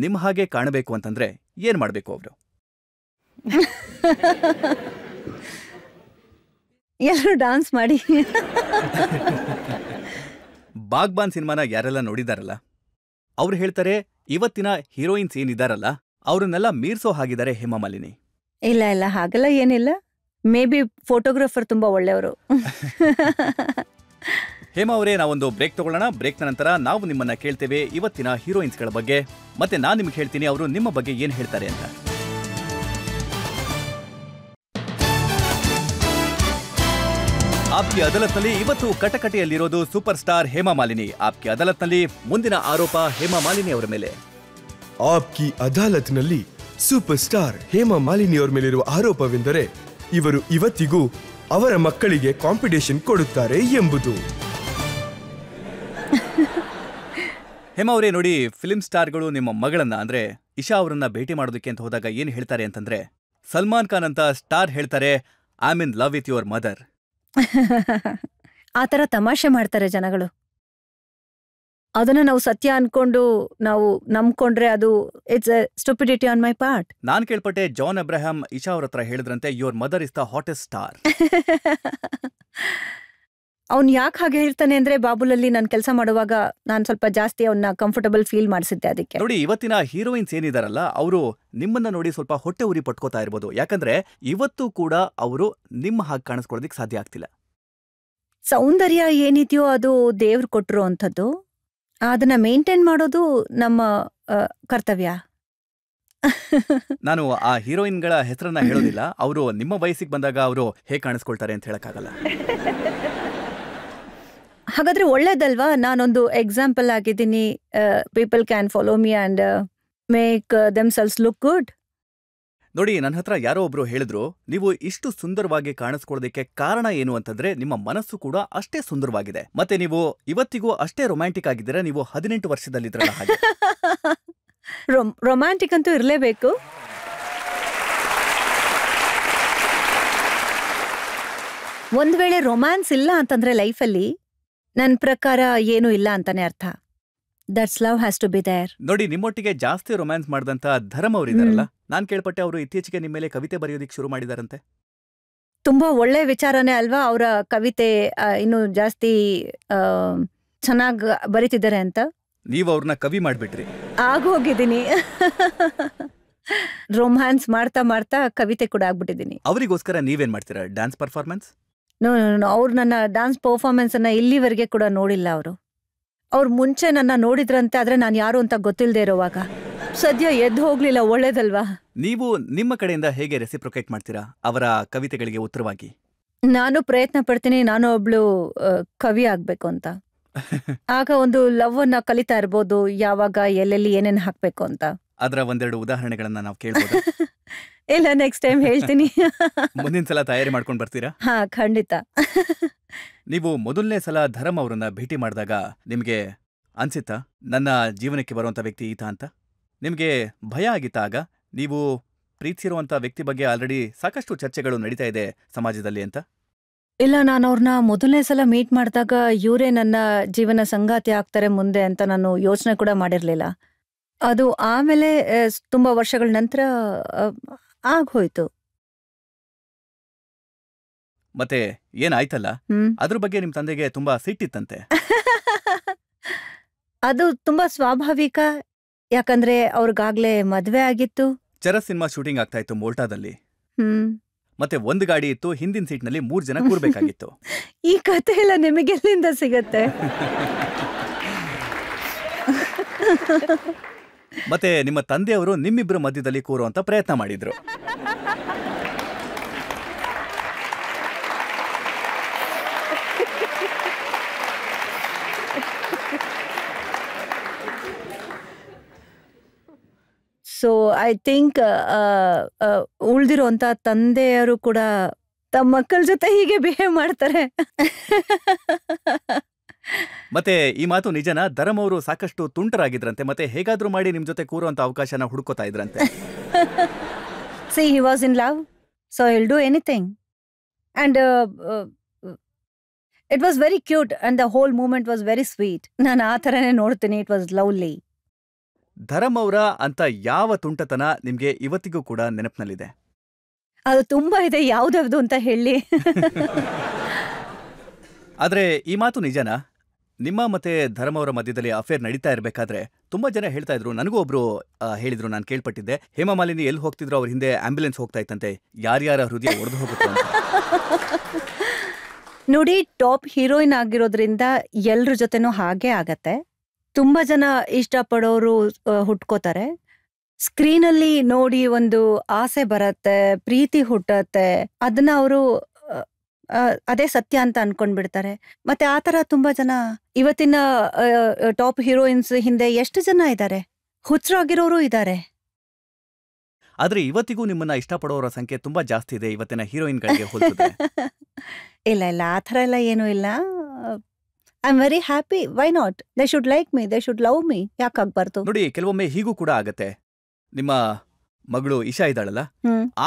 ನಿಮ್ಮ ಹಾಗೆ ಕಾಣಬೇಕು ಅಂತಂದ್ರೆ ಏನ್ ಮಾಡ್ಬೇಕು ಅವರು? ಎಲ್ಲರೂ ಡಾನ್ಸ್ ಮಾಡಿ. ಬಾಗ್ಬಾನ್ ಸಿನಿಮಾನ ಯಾರೆಲ್ಲ ನೋಡಿದಾರಲ್ಲ ಅವ್ರು ಹೇಳ್ತಾರೆ, ಇವತ್ತಿನ ಹೀರೋಯಿನ್ಸ್ ಏನಿದಾರಲ್ಲ ಅವ್ರನ್ನೆಲ್ಲ ಮೀರ್ಸೋ ಹಾಗಿದ್ದಾರೆ ಹೇಮಾ ಮಾಲಿನಿ. ಇಲ್ಲ ಇಲ್ಲ, ಹಾಗೆಲ್ಲ ಏನಿಲ್ಲ. ಮೇ ಬಿ ಫೋಟೋಗ್ರಾಫರ್ ತುಂಬಾ ಒಳ್ಳೆಯವರು. ಹೇಮಾ ಅವರೇ, ನಾವೊಂದು ಬ್ರೇಕ್ ತಗೊಳ್ಳೋಣ. ಬ್ರೇಕ್ನ ನಂತರ ನಾವು ನಿಮ್ಮನ್ನ ಕೇಳ್ತೇವೆ ಇವತ್ತಿನ ಹೀರೋಯಿನ್ಸ್ಗಳ ಬಗ್ಗೆ, ಮತ್ತೆ ನಾನು ನಿಮ್ಗೆ ಹೇಳ್ತೀನಿ ಅವರು ನಿಮ್ಮ ಬಗ್ಗೆ ಏನ್ ಹೇಳ್ತಾರೆ ಅಂತ. ಆಪ್ಕಿ ಅದಾಲತ್ನಲ್ಲಿ ಇವತ್ತು ಕಟಕಟೆಯಲ್ಲಿರೋದು ಸೂಪರ್ ಸ್ಟಾರ್ ಹೇಮಾ ಮಾಲಿನಿ. ಆಪ್ಕಿ ಅದಾಲತ್ನಲ್ಲಿ ಮುಂದಿನ ಆರೋಪ ಹೇಮಾ ಮಾಲಿನಿ ಅವರ ಮೇಲೆ. ಆಪ್ಕಿ ಅದಾಲತ್ನಲ್ಲಿ ಸೂಪರ್ ಸ್ಟಾರ್ ಹೇಮಾ ಮಾಲಿನಿ ಅವರ ಮೇಲಿರುವ ಆರೋಪವೆಂದರೆ ಇವರು ಇವತ್ತಿಗೂ ಅವರ ಮಕ್ಕಳಿಗೆ ಕಾಂಪಿಟೇಷನ್ ಕೊಡುತ್ತಾರೆ ಎಂಬುದು. ಹೇಮಾ ಅವರೇ ನೋಡಿ, ಫಿಲ್ಮ್ ಸ್ಟಾರ್ಗಳು ನಿಮ್ಮ ಮಗಳನ್ನ ಅಂದ್ರೆ ಇಶಾ ಅವರನ್ನ ಭೇಟಿ ಮಾಡೋದಕ್ಕೆ ಅಂತ ಹೋದಾಗ ಏನ್ ಹೇಳ್ತಾರೆ ಅಂತಂದ್ರೆ, ಸಲ್ಮಾನ್ ಖಾನ್ ಅಂತ ಸ್ಟಾರ್ ಹೇಳ್ತಾರೆ, I am in love with your mother. ಆ ತರ ತಮಾಷೆ ಮಾಡ್ತಾರೆ ಜನಗಳು. ಅದನ್ನ ನಾವು ಸತ್ಯ ಅನ್ಕೊಂಡು ನಾವು ನಂಬ್ಕೊಂಡ್ರೆ ಅದು it's a stupidity on my part. ನಾನ್ ಕೇಳ್ಪಟ್ಟೆ ಜಾನ್ ಅಬ್ರಹಾಂ ಇಶಾ ಅವ್ರ ಹತ್ರ ಹೇಳಿದ್ರಂತೆ, your mother is the hottest star. ಅವ್ನ್ ಯಾಕೆ ಹಾಗೆ ಹೇಳ್ತಾನೆ ಅಂದ್ರೆ, ಬಾಬುಲಲ್ಲಿ ನಾನು ಕೆಲಸ ಮಾಡುವಾಗ ನಾನು ಸ್ವಲ್ಪ ಜಾಸ್ತಿ ಅವನ್ನ ಕಂಫರ್ಟಬಲ್ ಫೀಲ್ ಮಾಡಿಸಿದ್ದೆ ಅದಕ್ಕೆ. ನೋಡಿ, ಇವತ್ತಿನ ಹೀರೋಯಿನ್ಸ್ ಏನಿದಾರಲ್ಲ ಅವರು ನಿಮ್ಮನ್ನ ನೋಡಿ ಸ್ವಲ್ಪ ಹೊಟ್ಟೆ ಉರಿ ಪಟ್ಕೋತಾ ಇರ್ಬೋದು. ಯಾಕಂದ್ರೆ ಇವತ್ತು ಕೂಡ ಅವರು ನಿಮ್ಮ ಹಾಗೆ ಕಾಣಿಸ್ಕೊಳ್ಳೋದಿಕ್ ಸಾಧ್ಯ ಆಗ್ತಿಲ್ಲ. ಸೌಂದರ್ಯ ಏನಿದೆಯೋ ಅದು ದೇವ್ರು ಕೊಟ್ಟಿರೋ ಅಂಥದ್ದು. ಅದನ್ನ ಮೇಂಟೈನ್ ಮಾಡೋದು ನಮ್ಮ ಕರ್ತವ್ಯ. ನಾನು ಆ ಹೀರೋಯಿನ್ಗಳ ಹೆಸರನ್ನ ಹೇಳೋದಿಲ್ಲ, ಅವರು ನಿಮ್ಮ ವಯಸ್ಸಿಗೆ ಬಂದಾಗ ಅವರು ಹೇಗೆ ಕಾಣಿಸ್ಕೊಳ್ತಾರೆ ಅಂತ ಹೇಳಕ್ಕಾಗಲ್ಲ. ಹಾಗಾದ್ರೆ ಒಳ್ಳೇದಲ್ವಾ, ನಾನೊಂದು ಎಕ್ಸಾಂಪಲ್ ಆಗಿದ್ದೀನಿ. People can follow me and make themselves look good. ನೋಡಿ, ನನ್ನ ಹತ್ರ ಯಾರೋ ಒಬ್ರು ಹೇಳಿದ್ರು, ನೀವು ಇಷ್ಟು ಸುಂದರವಾಗಿ ಕಾಣಿಸ್ಕೊಳ್ಳೋದಕ್ಕೆ ಕಾರಣ ಏನು ಅಂತಂದ್ರೆ ನಿಮ್ಮ ಮನಸ್ಸು ಕೂಡ ಅಷ್ಟೇ ಸುಂದರವಾಗಿದೆ, ಮತ್ತೆ ನೀವು ಇವತ್ತಿಗೂ ಅಷ್ಟೇ ರೊಮ್ಯಾಂಟಿಕ್ ಆಗಿದ್ದೀರಾ, ನೀವು 18 ವರ್ಷದಲ್ಲಿದ್ರಲ್ಲ ಹಾಗೆ. ರೊಮ್ಯಾಂಟಿಕ್ ಅಂತೂ ಇರಲೇಬೇಕು. ಒಂದ್ ವೇಳೆ ರೊಮ್ಯಾನ್ಸ್ ಇಲ್ಲ ಅಂತಂದ್ರೆ ಲೈಫಲ್ಲಿ ನನ್ನ ಪ್ರಕಾರ ಏನೂ ಇಲ್ಲ ಅಂತಾನೆ ಅರ್ಥ. That's love has to be there. ನೋಡಿ, ನಿಮ್ಮೊಟ್ಟಿಗೆ ಜಾಸ್ತಿ ರೊಮ್ಯಾನ್ಸ್ ಮಾಡಿದಂತ ಧರ್ಮ್ ಅವರಿದಾರಲ್ಲ, ನಾನ್ ಕೇಳ್ಪಟ್ಟೆ ಅವರು ಇತ್ತೀಚೆಗೆ ನಿಮ್ಮ ಮೇಲೆ ಕವಿತೆ ಬರೆಯೋದಿಕ್ ಶುರು ಮಾಡಿದಾರಂತೆ. ತುಂಬಾ ಒಳ್ಳೆ ವಿಚಾರನೇ ಅಲ್ವಾ, ಅವರ ಕವಿತೆ ಇನ್ನು ಜಾಸ್ತಿ ಚೆನ್ನಾಗಿ ಬರೀತಿದ್ದಾರೆ ಅಂತ. ನೀವು ಅವ್ರನ್ನ ಕವಿ ಮಾಡ್ಬಿಟ್ರಿ. ಆಗೋಗಿದ್ದೀನಿ. ರೊಮ್ಯಾನ್ಸ್ ಮಾಡ್ತಾ ಮಾಡ್ತಾ ಕವಿತೆ ಕೂಡ ಆಗ್ಬಿಟ್ಟಿದ್ದೀನಿ. ಅವರಿಗೋಸ್ಕರ ನೀವೇನ್ ಮಾಡ್ತೀರಾ? Dance performance? ನೋ, ಅವ್ರು ನನ್ನ ಡ್ಯಾನ್ಸ್ ಪರ್ಫಾರ್ಮೆನ್ಸ್ ಅನ್ನ ಇಲ್ಲಿವರೆಗೆ ಕೂಡ ನೋಡಿಲ್ಲ. ಅವ್ರು ಮುಂಚೆ ನನ್ನ ನೋಡಿದ್ರಂತೆ, ಆದ್ರೆ ನಾನು ಯಾರು ಅಂತ ಗೊತ್ತಿಲ್ಲದೆ ಇರೋವಾಗ. ಸದ್ಯ ಎದ್ದು ಹೋಗ್ಲಿಲ್ಲ, ಒಳ್ಳೇದಲ್ವಾ? ನೀವು ನಿಮ್ಮ ಕಡೆಯಿಂದ ಹೇಗೆ ರೆಸಿಪ್ರೊಕೇಟ್ ಮಾಡ್ತೀರಾ ಅವರ ಕವಿತೆಗಳಿಗೆ ಉತ್ತರವಾಗಿ? ನಾನು ಪ್ರಯತ್ನ ಪಡ್ತೀನಿ, ನಾನು ಒಬ್ಳು ಕವಿ ಆಗ್ಬೇಕು ಅಂತ. ಆಗ ಒಂದು ಲವ್ ಅನ್ನ ಕಲಿತಾ ಇರ್ಬೋದು, ಯಾವಾಗ ಎಲ್ಲೆಲ್ಲಿ ಏನೇನ್ ಹಾಕ್ಬೇಕು ಅಂತ. ಅದರ ಒಂದೆರಡು ಉದಾಹರಣೆಗಳನ್ನ ನಾವು ಕೇಳ್ಬೋದು? ಇಲ್ಲ, ನೆಕ್ಸ್ಟ್ ಟೈಮ್ ಹೇಳ್ತೀನಿ. ಮುಂದಿನ ಸಲ ತಯಾರಿ ಮಾಡ್ಕೊಂಡು ಬರ್ತೀರಾ? ಹಾ, ಖಂಡಿತ. ನೀವು ಮೊದಲನೇ ಸಲ ಧರ್ಮ್ ಅವರನ್ನ ಭೇಟಿ ಮಾಡಿದಾಗ ನಿಮ್ಗೆ ಅನ್ಸಿತ್ತಾ ನನ್ನ ಜೀವನಕ್ಕೆ ಬರುವಂತ ವ್ಯಕ್ತಿ ಈತ ಅಂತ? ನಿಮ್ಗೆ ಭಯ ಆಗಿತ್ತಾ ಆಗ? ನೀವು ಪ್ರೀತಿಸಿರುವಂತ ವ್ಯಕ್ತಿ ಬಗ್ಗೆ ಆಲ್ರೆಡಿ ಸಾಕಷ್ಟು ಚರ್ಚೆಗಳು ನಡೀತಾ ಇದೆ ಸಮಾಜದಲ್ಲಿ ಅಂತ. ಇಲ್ಲ, ನಾನು ಅವ್ರನ್ನ ಮೊದಲನೇ ಸಲ ಮೀಟ್ ಮಾಡಿದಾಗ ಇವರೇ ನನ್ನ ಜೀವನ ಸಂಗಾತಿ ಆಗ್ತಾರೆ ಮುಂದೆ ಅಂತ ನಾನು ಯೋಚನೆ ಕೂಡ ಮಾಡಿರ್ಲಿಲ್ಲ. ಅದು ಆಮೇಲೆ ತುಂಬಾ ವರ್ಷಗಳ ನಂತರ ಆಗೋಯ್ತು. ಮತ್ತೆ ಏನಾಯ್ತಲ್ಲ, ಅದ್ರ ಬಗ್ಗೆ ನಿಮ್ ತಂದೆಗೆ ತುಂಬಾ ಸಿಟ್ಟಿತ್ತಂತೆ. ಅದು ತುಂಬಾ ಸ್ವಾಭಾವಿಕ, ಯಾಕಂದ್ರೆ ಅವ್ರಿಗಾಗ್ಲೇ ಮದ್ವೆ ಆಗಿತ್ತು. ಚರಸ್ ಸಿನಿಮಾ ಶೂಟಿಂಗ್ ಆಗ್ತಾ ಇತ್ತು ಮೋಲ್ಟಾದಲ್ಲಿ. ಮತ್ತೆ ಒಂದು ಗಾಡಿ ಇತ್ತು, ಹಿಂದಿನ ಸೀಟ್ನಲ್ಲಿ 3 ಜನ ಕೂರ್ಬೇಕಾಗಿತ್ತು. ಈ ಕಥೆ ಎಲ್ಲ ನಿಮಗೆಲ್ಲಿಂದ ಸಿಗತ್ತೆ? ಮತ್ತೆ ನಿಮ್ಮ ತಂದೆಯವರು ನಿಮ್ಮಿಬ್ರು ಮಧ್ಯದಲ್ಲಿ ಕೂರುವಂತ ಪ್ರಯತ್ನ ಮಾಡಿದ್ರು. ಸೊ ಐ ಥಿಂಕ್ ಉಳ್ದಿರೋಂಥ ತಂದೆಯರು ಕೂಡ ತಮ್ಮ ಮಕ್ಕಳ ಜೊತೆ ಹೀಗೆ ಬಿಹೇವ್ ಮಾಡ್ತಾರೆ. ಮತ್ತೆ ಈ ಮಾತು ನಿಜನಾ? ಧರ್ಮ್ ಅವರು ಸಾಕಷ್ಟು ತುಂಟರಾಗಿದ್ರಂತೆ, ಮತ್ತೆ ಹೇಗಾದ್ರೂ ಮಾಡಿ ನಿಮ್ ಜೊತೆ ಕೂರುವಂತ ಅವಕಾಶನ ಹುಡುಕೋತಾ ಇದ್ರಂತೆ. See, he was in love, so he'll do anything. And it was very cute and the whole moment was very sweet. ನಾನು ಆ ಥರನೇ ನೋಡ್ತೀನಿ, it was lovely. ಧರ್ಮ್ ಅವರ ಅಂತ ಯಾವ ತುಂಟತನ ನಿಮ್ಗೆ ಇವತ್ತಿಗೂ ಕೂಡ ನೆನಪಿನಲ್ಲಿದೆ? ಅದು ತುಂಬಾ ಇದೆ, ಯಾವ್ದಾವ್ದು ಅಂತ ಹೇಳಿ. ಆದ್ರೆ ಈ ಮಾತು ನಿಜನಾ? ನಿಮ್ಮ ಮತ್ತೆ ಧರ್ಮ್ ಅವರ ಮಧ್ಯದಲ್ಲಿ ಅಫೇರ್ ನಡೀತಾ ಇರಬೇಕಾದ್ರೆ ತುಂಬಾ ಜನ ಹೇಳ್ತಾ ಇದ್ರು, ನನಗೂ ಒಬ್ರು ಹೇಳಿದ್ರು, ನಾನು ಕೇಳ್ಪಟ್ಟಿದ್ದೆ, ಹೇಮಾ ಮಾಲಿನಿ ಎಲ್ಲಿ ಹೋಗ್ತಿದ್ರು ಅವ್ರ ಹಿಂದೆ ಆಂಬ್ಯುಲೆನ್ಸ್ ಹೋಗ್ತಾ ಇತ್ತಂತೆ, ಯಾರ್ಯಾರ ಹೃದಯ ಒಡೆದು ಹೋಗುತ್ತೆ ಅಂತ. ನೋಡಿ, ಟಾಪ್ ಹೀರೋಯಿನ್ ಆಗಿರೋದ್ರಿಂದ ಎಲ್ರ ಜೊತೆನೂ ಹಾಗೆ ಆಗತ್ತೆ. ತುಂಬಾ ಜನ ಇಷ್ಟಪಡೋರು ಹುಟ್ಕೋತಾರೆ. ಸ್ಕ್ರೀನಲ್ಲಿ ನೋಡಿ ಒಂದು ಆಸೆ ಬರತ್ತೆ, ಪ್ರೀತಿ ಹುಟ್ಟತ್ತೆ, ಅದನ್ನ ಅವರು ಅದೇ ಸತ್ಯ ಅಂತ ಅನ್ಕೊಂಡ್ಬಿಡ್ತಾರೆ. ಮತ್ತೆ ಆ ತರ ತುಂಬಾ ಜನ ಇವತ್ತಿನ ಟಾಪ್ ಹೀರೋಯಿನ್ಸ್ ಹಿಂದೆ ಎಷ್ಟು ಜನ ಇದ್ದಾರೆ, ಹುಚ್ಚರಾಗಿರೋರು ಇದ್ದಾರೆ. ಆದ್ರೆ ಇವತ್ತಿಗೂ ನಿಮ್ಮನ್ನ ಇಷ್ಟಪಡೋರ ಸಂಖ್ಯೆ ತುಂಬಾ ಜಾಸ್ತಿ ಇದೆ ಇವತ್ತಿನ ಹೀರೋಯಿನ್ಗಳಿಗೆ ಹೋಲಿಸಿದ್ರೆ. ಇಲ್ಲ ಇಲ್ಲ, ಆ ಥರ ಎಲ್ಲ ಏನೂ ಇಲ್ಲ. I am very happy. Why not? They should like me, they should love me. ಯಾಕಾಗ್ಬಾರ್ದು? ನೋಡಿ, ಕೆಲವೊಮ್ಮೆ ಹೀಗೂ ಕೂಡ ಆಗತ್ತೆ. ನಿಮ್ಮ ಮಗಳು ಇಶಾ ಇದ್ದಾಳಲ್ಲ,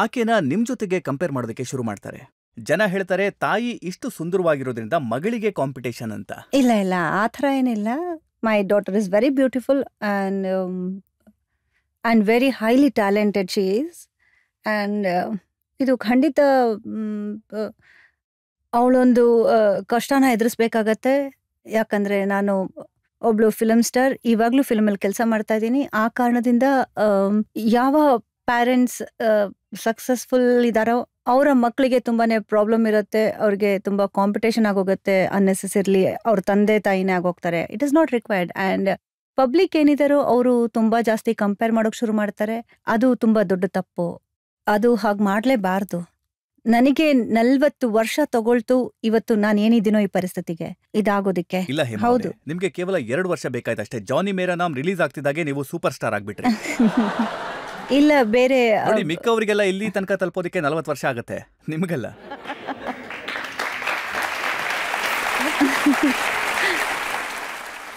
ಆಕೆನ ನಿಮ್ ಜೊತೆಗೆ ಕಂಪೇರ್ ಮಾಡೋದಕ್ಕೆ ಶುರು ಮಾಡ್ತಾರೆ. ಜನ ಹೇಳ್ತಾರೆ, ತಾಯಿ ಇಷ್ಟು ಸುಂದರವಾಗಿರೋದ್ರಿಂದ ಮಗಳಿಗೆ ಕಾಂಪಿಟೇಷನ್ ಅಂತ. ಇಲ್ಲ ಇಲ್ಲ, ಆ ಥರ ಏನಿಲ್ಲ. My daughter is very beautiful and very highly talented she is. And ಇದು ಖಂಡಿತ ಅವಳೊಂದು ಕಷ್ಟನ ಎದುರಿಸ್ಬೇಕಾಗತ್ತೆ. ಯಾಕಂದರೆ ನಾನು ಒಬ್ಳು ಫಿಲಮ್ ಸ್ಟಾರ್, ಇವಾಗಲೂ ಫಿಲ್ಮಲ್ಲಿ ಕೆಲಸ ಮಾಡ್ತಾ ಇದ್ದೀನಿ. ಆ ಕಾರಣದಿಂದ ಯಾವ ಪ್ಯಾರೆಂಟ್ಸ್ ಸಕ್ಸಸ್ಫುಲ್ ಇದ್ದಾರೋ ಅವರ ಮಕ್ಕಳಿಗೆ ತುಂಬಾ ಪ್ರಾಬ್ಲಮ್ ಇರುತ್ತೆ, ಅವ್ರಿಗೆ ತುಂಬ ಕಾಂಪಿಟೇಷನ್ ಆಗೋಗುತ್ತೆ. ಅನ್ನೆಸೆಸರಿಲಿ ಅವ್ರ ತಂದೆ ತಾಯಿನೇ ಆಗೋಗ್ತಾರೆ. It is not required. And public ಏನಿದಾರೋ ಅವರು ತುಂಬಾ ಜಾಸ್ತಿ ಕಂಪೇರ್ ಮಾಡೋಕ್ ಶುರು ಮಾಡ್ತಾರೆ. ಅದು ತುಂಬಾ ದೊಡ್ಡ ತಪ್ಪು. ಅದು ಹಾಗೆ ಮಾಡ್ಲೇಬಾರ್ದು. ನನಗೆ 40 ವರ್ಷ ತಗೊಳ್ತು ಇವತ್ತು ನಾನು ಏನಿದ್ದೀನೋ ಈ ಪರಿಸ್ಥಿತಿಗೆ ಇದಾಗೋದಿಕ್ಕೆ. ಇಲ್ಲ ಹೇಮಾ ಹೌದು. ಅವ್ರೆ, ನಿಮ್ಗೆ ಕೇವಲ 2 ವರ್ಷ ಬೇಕಾಯ್ತು ಅಷ್ಟೇ. ಜಾನಿ ಮೇರಾ ನಾಮ್ ರಿಲೀಸ್ ಆಗ್ತಿದ್ದಾಗೆ ನೀವು ಸೂಪರ್ ಸ್ಟಾರ್ ಆಗ್ಬಿಟ್ರಿ. ಇಲ್ಲ ಬೇರೆ ನೋಡಿ, ಮಿಕ್ಕವರಿಗೆಲ್ಲ ಇಲ್ಲಿ ತನಕ ತಲುಪೋದಕ್ಕೆ 40 ವರ್ಷ ಆಗತ್ತೆ, ನಿಮಗೆಲ್ಲ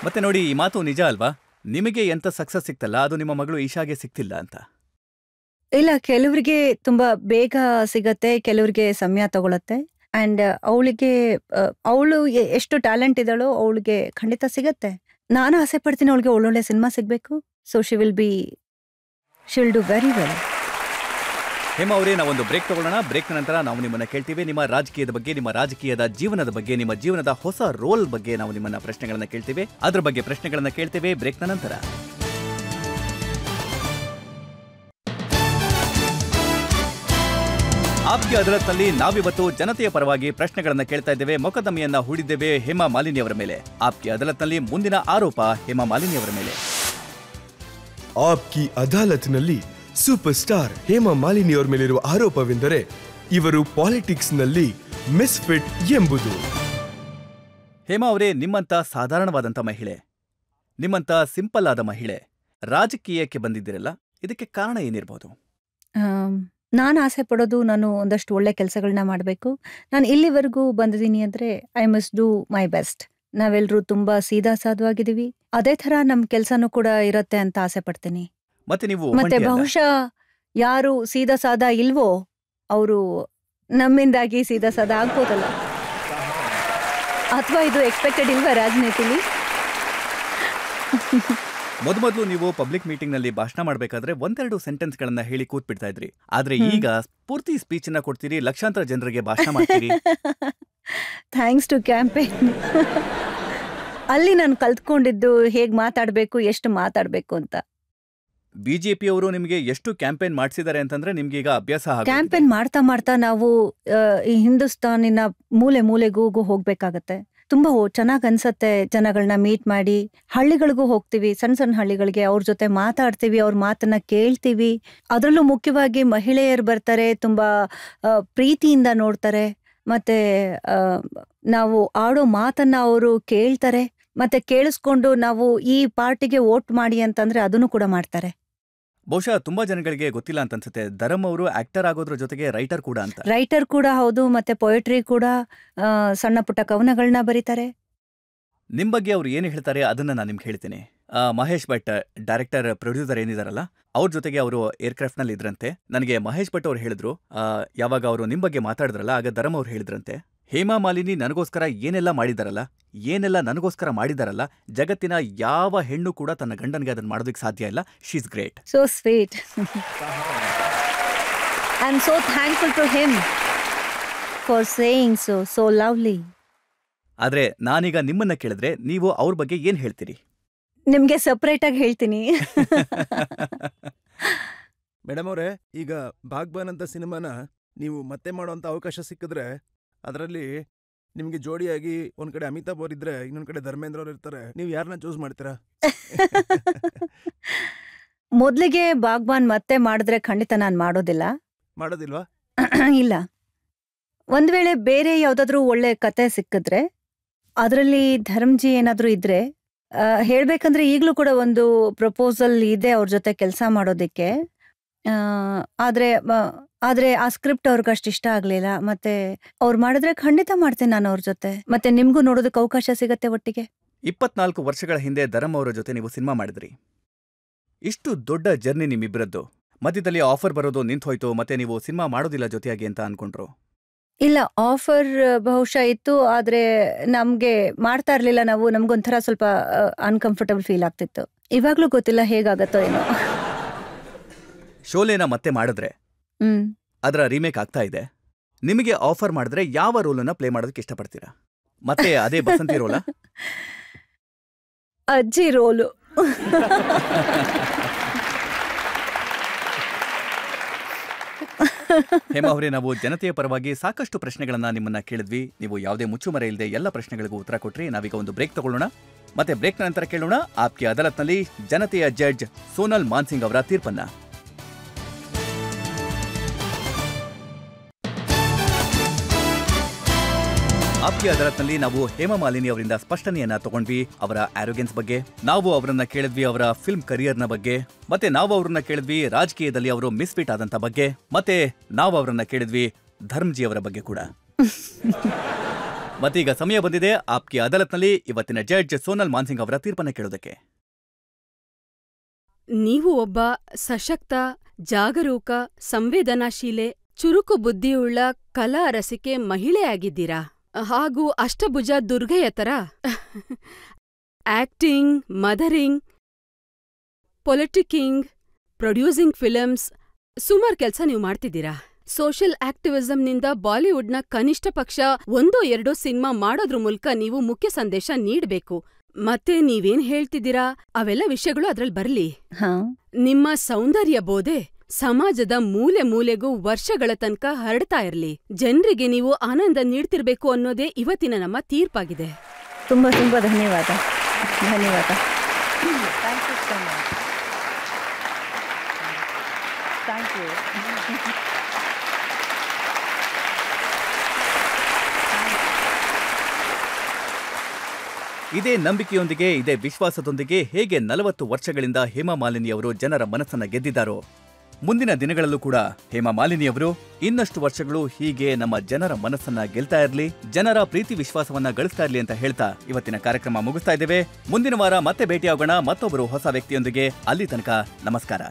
ಮತ್ತೆ ನೋಡಿ, ಈ ಮಾತು ನಿಜ ಅಲ್ವಾ? ನಿಮಗೆ ಎಂತ ಸಕ್ಸಸ್ ಸಿಕ್ತಲ್ಲ ಅದು ನಿಮ್ಮ ಮಗಳು ಈಶಾಗೆ ಸಿಕ್ತಿಲ್ಲ ಅಂತ. ಇಲ್ಲ, ಕೆಲವ್ರಿಗೆ ತುಂಬಾ ಬೇಗ ಸಿಗತ್ತೆ, ಕೆಲವ್ರಿಗೆ ಸಮಯ ತಗೊಳತ್ತೆ. ಅಂಡ್ ಅವಳಿಗೆ ಅವಳು ಎಷ್ಟು ಟ್ಯಾಲೆಂಟ್ ಇದ್ದಾಳೋ ಅವಳಿಗೆ ಖಂಡಿತ ಸಿಗತ್ತೆ. ನಾನು ಆಸೆ ಪಡ್ತೀನಿ ಅವಳಿಗೆ ಒಳ್ಳೊಳ್ಳೆ ಸಿನಿಮಾ ಸಿಗ್ಬೇಕು. So she will do very well. Hema ಅವರೇ, ನಾವೊಂದು ಬ್ರೇಕ್ ತಗೊಳ್ಳೋಣ. ಬ್ರೇಕ್ ನಂತರ ನಾವು ನಿಮ್ಮನ್ನ ಕೇಳ್ತೀವಿ ನಿಮ್ಮ ರಾಜಕೀಯದ ಬಗ್ಗೆ, ನಿಮ್ಮ ರಾಜಕೀಯದ ಜೀವನದ ಬಗ್ಗೆ, ನಿಮ್ಮ ಜೀವನದ ಹೊಸ ರೋಲ್ ಬಗ್ಗೆ ನಾವು ನಿಮ್ಮನ್ನ ಪ್ರಶ್ನೆಗಳನ್ನ ಕೇಳ್ತೀವಿ. ಅದ್ರ ಬಗ್ಗೆ ಪ್ರಶ್ನೆಗಳನ್ನ ಕೇಳ್ತೇವೆ ಬ್ರೇಕ್ನ ನಂತರ. ಆಪ್ಗೆ ಅದಾಲತ್ನಲ್ಲಿ ನಾವಿವತ್ತು ಜನತೆಯ ಪರವಾಗಿ ಪ್ರಶ್ನೆಗಳನ್ನ ಕೇಳ್ತಾ ಇದ್ದೇವೆ. ಮೊಕದ್ದಮೆಯನ್ನ ಹೂಡಿದ್ದೇವೆ ಹೇಮಾ ಮಾಲಿನಿ ಅವರ ಮೇಲೆ. ಆಪ್ಗೆ ಅದಾಲತ್ನಲ್ಲಿ ಮುಂದಿನ ಆರೋಪ ಹೇಮಾ ಮಾಲಿನಿ ಅವರ ಮೇಲೆ. ಆಪ್ಕಿ ಅದಾಲತ್ನಲ್ಲಿ ಸೂಪರ್ ಸ್ಟಾರ್ ಹೇಮಾ ಮಾಲಿನಿಯವರ ಮೇಲಿರುವ ಆರೋಪವೆಂದರೆ ಇವರು ಪಾಲಿಟಿಕ್ಸ್ನಲ್ಲಿ ಮಿಸ್ಫಿಟ್ ಎಂಬುದು. ಹೇಮಾ ಅವರೇ, ನಿಮ್ಮಂತ ಸಾಧಾರಣವಾದಂಥ ಮಹಿಳೆ, ನಿಮ್ಮಂತ ಸಿಂಪಲ್ ಆದ ಮಹಿಳೆ ರಾಜಕೀಯಕ್ಕೆ ಬಂದಿದ್ದೀರಲ್ಲ, ಇದಕ್ಕೆ ಕಾರಣ ಏನಿರ್ಬೋದು? ನಾನು ಆಸೆ ಪಡೋದು ನಾನು ಒಂದಷ್ಟು ಒಳ್ಳೆ ಕೆಲಸಗಳನ್ನ ಮಾಡಬೇಕು. ನಾನು ಇಲ್ಲಿವರೆಗೂ ಬಂದಿದ್ದೀನಿ ಅಂದ್ರೆ I must do my best. ನಾವೆಲ್ಲರೂ ತುಂಬಾ ಸೀದಾ ಸಾಧುವಾಗಿದ್ದೀವಿ. ಅದೇ ಥರ ನಮ್ಮ ಕೆಲಸನೂ ಕೂಡ ಇರುತ್ತೆ ಅಂತ ಆಸೆ ಪಡ್ತೀನಿ. ಮತ್ತೆ ನೀವು ಮತ್ತೆ ಬಹುಶಃ ಯಾರು ಸೀದಾ ಸಾದಾ ಇಲ್ವೋ ಅವರು ನಮ್ಮಿಂದಾಗಿ ಸೀದಾ ಸಾದಾ ಆಗ್ಬೋದಲ್ಲ. ಅಥವಾ ಇದು ಎಕ್ಸ್ಪೆಕ್ಟೆಡ್ ಇಲ್ವಾ ರಾಜನೀತಿಲಿ? ಮೊದಲು ನೀವು ಪಬ್ಲಿಕ್ ಮೀಟಿಂಗ್ ನಲ್ಲಿ ಭಾಷಣ ಮಾಡಬೇಕಾದ್ರೆ 1-2 ಸೆಂಟೆನ್ಸ್ ಗಳನ್ನ ಹೇಳಿ ಕೂತ್ಬಿಡ್ತಾ ಇದ್ರಿ. ಆದ್ರೆ ಈಗ ಪೂರ್ತಿ ಸ್ಪೀಚ್ ಅನ್ನ ಕೊಡ್ತೀರಿ, ಲಕ್ಷಾಂತರ ಜನರಿಗೆ ಭಾಷಣ ಮಾಡ್ತೀರಿ. Thanks to campaign. ಅಲ್ಲಿ ನಾನು ಕಲ್ತ್ಕೊಂಡಿದ್ದು ಹೇಗ್ ಮಾತಾಡ್ಬೇಕು, ಎಷ್ಟು ಮಾತಾಡ್ಬೇಕು ಅಂತ. ಬಿಜೆಪಿ ಅವರು ನಿಮಗೆ ಎಷ್ಟು ಕ್ಯಾಂಪೇನ್ ಮಾಡಿಸಿದ್ದಾರೆ ಅಂತಂದ್ರೆ ನಿಮ್ಗೆ ಈಗ ಅಭ್ಯಾಸ. ಕ್ಯಾಂಪೇನ್ ಮಾಡ್ತಾ ಮಾಡ್ತಾ ನಾವು ಈ ಹಿಂದೂಸ್ತಾನಿನ ಮೂಲೆ ಮೂಲೆಗೂ ಹೋಗ್ಬೇಕಾಗತ್ತೆ. ತುಂಬಾ ಚೆನ್ನಾಗ್ ಅನ್ಸತ್ತೆ. ಜನಗಳನ್ನ ಮೀಟ್ ಮಾಡಿ ಹಳ್ಳಿಗಳಿಗೂ ಹೋಗ್ತೀವಿ, ಸಣ್ಣ ಸಣ್ಣ ಹಳ್ಳಿಗಳಿಗೆ, ಅವ್ರ ಜೊತೆ ಮಾತಾಡ್ತೀವಿ, ಅವ್ರ ಮಾತನ್ನ ಕೇಳ್ತೀವಿ. ಅದರಲ್ಲೂ ಮುಖ್ಯವಾಗಿ ಮಹಿಳೆಯರು ಬರ್ತಾರೆ, ತುಂಬಾ ಪ್ರೀತಿಯಿಂದ ನೋಡ್ತಾರೆ. ಮತ್ತೆ ನಾವು ಆಡೋ ಮಾತನ್ನ ಅವರು ಕೇಳ್ತಾರೆ. ಮತ್ತೆ ಕೇಳಿಸ್ಕೊಂಡು ನಾವು ಈ ಪಾರ್ಟಿಗೆ ವೋಟ್ ಮಾಡಿ ಅಂತಂದ್ರೆ ಅದನ್ನು ಕೂಡ ಮಾಡ್ತಾರೆ. ಬಹುಶಃ ತುಂಬಾ ಜನಗಳಿಗೆ ಗೊತ್ತಿಲ್ಲ ಅಂತ ಅನ್ಸುತ್ತೆ, ಧರಮ್ ಅವರು ಆಕ್ಟರ್ ಆಗೋದ್ರ ಜೊತೆಗೆ ರೈಟರ್ ಕೂಡ ಅಂತ. ರೈಟರ್ ಕೂಡ ಹೌದು, ಮತ್ತೆ ಪೊಯೆಟ್ರಿ ಕೂಡ, ಸಣ್ಣ ಪುಟ್ಟ ಕವನಗಳನ್ನ ಬರೀತಾರೆ. ನಿಮ್ ಬಗ್ಗೆ ಅವ್ರು ಏನು ಹೇಳ್ತಾರೆ ಅದನ್ನ ನಾನು ನಿಮ್ಗೆ ಹೇಳ್ತೀನಿ. ಮಹೇಶ್ ಭಟ್ ಡೈರೆಕ್ಟರ್ ಪ್ರೊಡ್ಯೂಸರ್ ಏನಿದಾರಲ್ಲ, ಅವ್ರ ಜೊತೆಗೆ ಅವರು ಏರ್ಕ್ರಾಫ್ಟ್ ನಲ್ಲಿ ಇದ್ರಂತೆ. ನನಗೆ ಮಹೇಶ್ ಭಟ್ ಅವ್ರು ಹೇಳಿದ್ರು, ಯಾವಾಗ ಅವರು ನಿಮ್ ಬಗ್ಗೆ ಮಾತಾಡಿದ್ರಲ್ಲ ಆಗ ಧರಮ್ ಅವ್ರು ಹೇಳಿದ್ರಂತೆ, ಹೇಮಾ ಮಾಲಿನಿ ನನಗೋಸ್ಕರ ಏನೆಲ್ಲ ಮಾಡಿದಾರಲ್ಲ, ಏನೆಲ್ಲ ನನಗೋಸ್ಕರ ಮಾಡಿದಾರಲ್ಲ, ಜಗತ್ತಿನ ಯಾವ ಹೆಣ್ಣು ಕೂಡ ತನ್ನ ಗಂಡನಿಗೆ ಅದನ್ನ ಮಾಡೋದಕ್ಕೆ ಸಾಧ್ಯ ಇಲ್ಲ. She is great. So sweet. I'm so thankful to him for saying so lovely. ಆದ್ರೆ ನಾನೀಗ ನಿಮ್ಮನ್ನ ಕೇಳಿದ್ರೆ ನೀವು ಅವ್ರ ಬಗ್ಗೆ ಏನ್ ಹೇಳ್ತೀರಿ? ನಿಮ್ಗೆ ಸಪರೇಟ್ ಆಗಿ ಹೇಳ್ತೀನಿ. ಮೇಡಮ್ ಅವರೇ, ಈಗ ಬಾಗ್ಬಾನ್ ಅಂತ ಸಿನಿಮಾನ ನೀವು ಮತ್ತೆ ಮಾಡೋಂಥ ಅವಕಾಶ ಸಿಕ್ಕಿದ್ರೆ ಅದರಲ್ಲಿ ನಿಮಗೆ ಜೋಡಿಯಾಗಿ ಒಂದ್ ಕಡೆ ಅಮಿತಾಬ್ ಅವರಿದ್ರೆ ಇನ್ನೊಂದ್ ಕಡೆ ಧರ್ಮೇಂದ್ರ ಅವ್ರು ಇರ್ತಾರೆ, ನೀವು ಯಾರನ್ನ ಚೂಸ್ ಮಾಡ್ತೀರಾ? ಮೊದ್ಲಿಗೆ ಬಾಗ್ಬಾನ್ ಮತ್ತೆ ಮಾಡಿದ್ರೆ ಖಂಡಿತ ನಾನು ಮಾಡೋದಿಲ್ವಾ? ಇಲ್ಲ. ಒಂದ್ ವೇಳೆ ಬೇರೆ ಯಾವ್ದಾದ್ರು ಒಳ್ಳೆ ಕತೆ ಸಿಕ್ಕಿದ್ರೆ, ಅದರಲ್ಲಿ ಧರ್ಮ್ಜಿ ಏನಾದ್ರೂ ಇದ್ರೆ, ಹೇಳ್ಬೇಕಂದ್ರೆ ಈಗ್ಲೂ ಕೂಡ ಒಂದು ಪ್ರಪೋಸಲ್ ಇದೆ ಅವ್ರ ಜೊತೆ ಕೆಲಸ ಮಾಡೋದಿಕ್ಕೆ. ಆದ್ರೆ ಆ ಸ್ಕ್ರಿಪ್ಟ್ ಅವ್ರಿಗೆ ಅಷ್ಟು ಇಷ್ಟ ಆಗ್ಲಿಲ್ಲ. ಮತ್ತೆ ಅವ್ರು ಮಾಡಿದ್ರೆ ಖಂಡಿತ ಮಾಡ್ತೇನೆ ನಾನು ಅವ್ರ ಜೊತೆ. ಮತ್ತೆ ನಿಮ್ಗೂ ನೋಡೋದಕ್ಕೆ ಅವಕಾಶ ಸಿಗತ್ತೆ ಒಟ್ಟಿಗೆ. 24 ವರ್ಷಗಳ ಹಿಂದೆ ಧರಮ್ ಅವರ ಜೊತೆ ನೀವು ಸಿನಿಮಾ ಮಾಡಿದ್ರಿ. ಇಷ್ಟು ದೊಡ್ಡ ಜರ್ನಿ ನಿಮ್ಮಿಬ್ಬರದ್ದು, ಮಧ್ಯದಲ್ಲಿ ಆಫರ್ ಬರೋದು ನಿಂತು ಹೋಯ್ತು, ಮತ್ತೆ ನೀವು ಸಿನಿಮಾ ಮಾಡೋದಿಲ್ಲ ಜೊತೆಯಾಗಿ ಅಂತ ಅನ್ಕೊಂಡ್ರು? ಇಲ್ಲ, ಆಫರ್ ಬಹುಶಃ ಇತ್ತು, ಆದ್ರೆ ನಮ್ಗೆ ಮಾಡ್ತಾ ಇರ್ಲಿಲ್ಲ ನಾವು. ನಮ್ಗೊಂಥರ ಸ್ವಲ್ಪ ಅನ್ಕಂಫರ್ಟಬಲ್ ಫೀಲ್ ಆಗ್ತಿತ್ತು. ಇವಾಗ್ಲೂ ಗೊತ್ತಿಲ್ಲ ಹೇಗಾಗತ್ತೋ ಏನೋ. ಶೋಲೆನ ಮತ್ತೆ ಮಾಡಿದ್ರೆ ಅದರ ರೀಮೇಕ್ ಆಗ್ತಾ ಇದೆ. ನಿಮಗೆ ಆಫರ್ ಮಾಡಿದ್ರೆ ಯಾವ ರೋಲನ್ನ ಪ್ಲೇ ಮಾಡೋದಕ್ಕೆ ಇಷ್ಟಪಡ್ತೀರಾ? ಮತ್ತೆ ಅದೇ ಬಸಂತಿ ರೋಲ? ಅಜ್ಜಿ ರೋಲು. ಹೇಮಾ ಅವರೇ, ನಾವು ಜನತೆಯ ಪರವಾಗಿ ಸಾಕಷ್ಟು ಪ್ರಶ್ನೆಗಳನ್ನ ನಿಮ್ಮನ್ನ ಕೇಳಿದ್ವಿ. ನೀವು ಯಾವುದೇ ಮುಚ್ಚುಮರೆ ಇಲ್ಲದೆ ಎಲ್ಲ ಪ್ರಶ್ನೆಗಳಿಗೂ ಉತ್ತರ ಕೊಟ್ರಿ. ನಾವೀಗ ಒಂದು ಬ್ರೇಕ್ ತಗೊಳ್ಳೋಣ. ಮತ್ತೆ ಬ್ರೇಕ್ನ ನಂತರ ಕೇಳೋಣ ಆಪ್ಗೆ ಅದಾಲತ್ನಲ್ಲಿ ಜನತೆಯ ಜಡ್ಜ್ ಸೋನಲ್ ಮಾನ್ಸಿಂಗ್ ಅವರ ತೀರ್ಪನ್ನ. ಆಪ್ಗೆ ಅದಾಲತ್ನಲ್ಲಿ ನಾವು ಹೇಮಾ ಮಾಲಿನಿ ಅವರಿಂದ ಸ್ಪಷ್ಟನೆಯನ್ನ ತಗೊಂಡ್ವಿ. ಅವರ ಆರೋಗ್ಯನ್ಸ್ ಬಗ್ಗೆ ನಾವು ಅವರನ್ನ ಕೇಳಿದ್ವಿ, ಅವರ ಫಿಲ್ಮ್ ಕರಿಯರ್ನ ಬಗ್ಗೆ, ಮತ್ತೆ ನಾವು ಅವರನ್ನ ಕೇಳಿದ್ವಿ ರಾಜಕೀಯದಲ್ಲಿ ಅವರು ಮಿಸ್ಫಿಟ್ ಆದಂತ ಬಗ್ಗೆ, ಮತ್ತೆ ನಾವು ಅವರನ್ನ ಕೇಳಿದ್ವಿ ಧರ್ಮಜಿ ಅವರ ಬಗ್ಗೆ ಕೂಡ. ಮತ್ತೀಗ ಸಮಯ ಬಂದಿದೆ ಆಪ್ಗೆ ಅದಾಲತ್ನಲ್ಲಿ ಇವತ್ತಿನ ಜಡ್ಜ್ ಸೋನಲ್ ಮಾನ್ಸಿಂಗ್ ಅವರ ತೀರ್ಪನ್ನ ಕೇಳೋದಕ್ಕೆ. ನೀವು ಒಬ್ಬ ಸಶಕ್ತ, ಜಾಗರೂಕ, ಸಂವೇದನಾಶೀಲೆ, ಚುರುಕು ಬುದ್ಧಿಯುಳ್ಳ ಕಲಾ ರಸಿಕೆ ಮಹಿಳೆಯಾಗಿದ್ದೀರಾ. ಹಾಗೂ ಅಷ್ಟಭುಜ ದುರ್ಗೆಯ ತರ ಆಕ್ಟಿಂಗ್, ಮದರಿಂಗ್, ಪೊಲಿಟಿಕಿಂಗ್, ಪ್ರೊಡ್ಯೂಸಿಂಗ್ ಫಿಲಮ್ಸ್ ಸುಮಾರು ಕೆಲ್ಸ ನೀವು ಮಾಡ್ತಿದ್ದೀರಾ. ಸೋಷಿಯಲ್ ಆಕ್ಟಿವಿಸಂನಿಂದ ಬಾಲಿವುಡ್ನ ಕನಿಷ್ಠ ಪಕ್ಷ 1-2 ಸಿನಿಮಾ ಮಾಡೋದ್ರ ಮೂಲಕ ನೀವು ಮುಖ್ಯ ಸಂದೇಶ ನೀಡ್ಬೇಕು. ಮತ್ತೆ ನೀವೇನ್ ಹೇಳ್ತಿದ್ದೀರಾ ಅವೆಲ್ಲ ವಿಷಯಗಳು ಅದ್ರಲ್ಲಿ ಬರ್ಲಿ. ನಿಮ್ಮ ಸೌಂದರ್ಯ ಬೋಧೆ ಸಮಾಜದ ಮೂಲೆ ಮೂಲೆಗೂ ವರ್ಷಗಳ ತನಕ ಹರಡ್ತಾ ಇರ್ಲಿ. ಜನರಿಗೆ ನೀವು ಆನಂದ ನೀಡ್ತಿರ್ಬೇಕು ಅನ್ನೋದೇ ಇವತ್ತಿನ ನಮ್ಮ ತೀರ್ಪಾಗಿದೆ. ತುಂಬಾ ತುಂಬಾ ಧನ್ಯವಾದ. ಧನ್ಯವಾದ. Thank you. ಇದೇ ನಂಬಿಕೆಯೊಂದಿಗೆ, ಇದೇ ವಿಶ್ವಾಸದೊಂದಿಗೆ ಹೇಗೆ 40 ವರ್ಷಗಳಿಂದ ಹೇಮಾ ಮಾಲಿನಿ ಅವರು ಜನರ ಮನಸ್ಸನ್ನ ಗೆದ್ದಿದ್ದಾರೋ, ಮುಂದಿನ ದಿನಗಳಲ್ಲೂ ಕೂಡ ಹೇಮಾ ಮಾಲಿನಿ ಅವರು ಇನ್ನಷ್ಟು ವರ್ಷಗಳು ಹೀಗೆ ನಮ್ಮ ಜನರ ಮನಸ್ಸನ್ನ ಗೆಲ್ತಾ ಇರಲಿ, ಜನರ ಪ್ರೀತಿ ವಿಶ್ವಾಸವನ್ನ ಗಳಿಸ್ತಾ ಇರಲಿ ಅಂತ ಹೇಳ್ತಾ ಇವತ್ತಿನ ಕಾರ್ಯಕ್ರಮ ಮುಗಿಸ್ತಾ ಇದ್ದೇವೆ. ಮುಂದಿನ ವಾರ ಮತ್ತೆ ಭೇಟಿಯಾಗೋಣ ಮತ್ತೊಬ್ಬರು ಹೊಸ ವ್ಯಕ್ತಿಯೊಂದಿಗೆ. ಅಲ್ಲಿ ತನಕ ನಮಸ್ಕಾರ.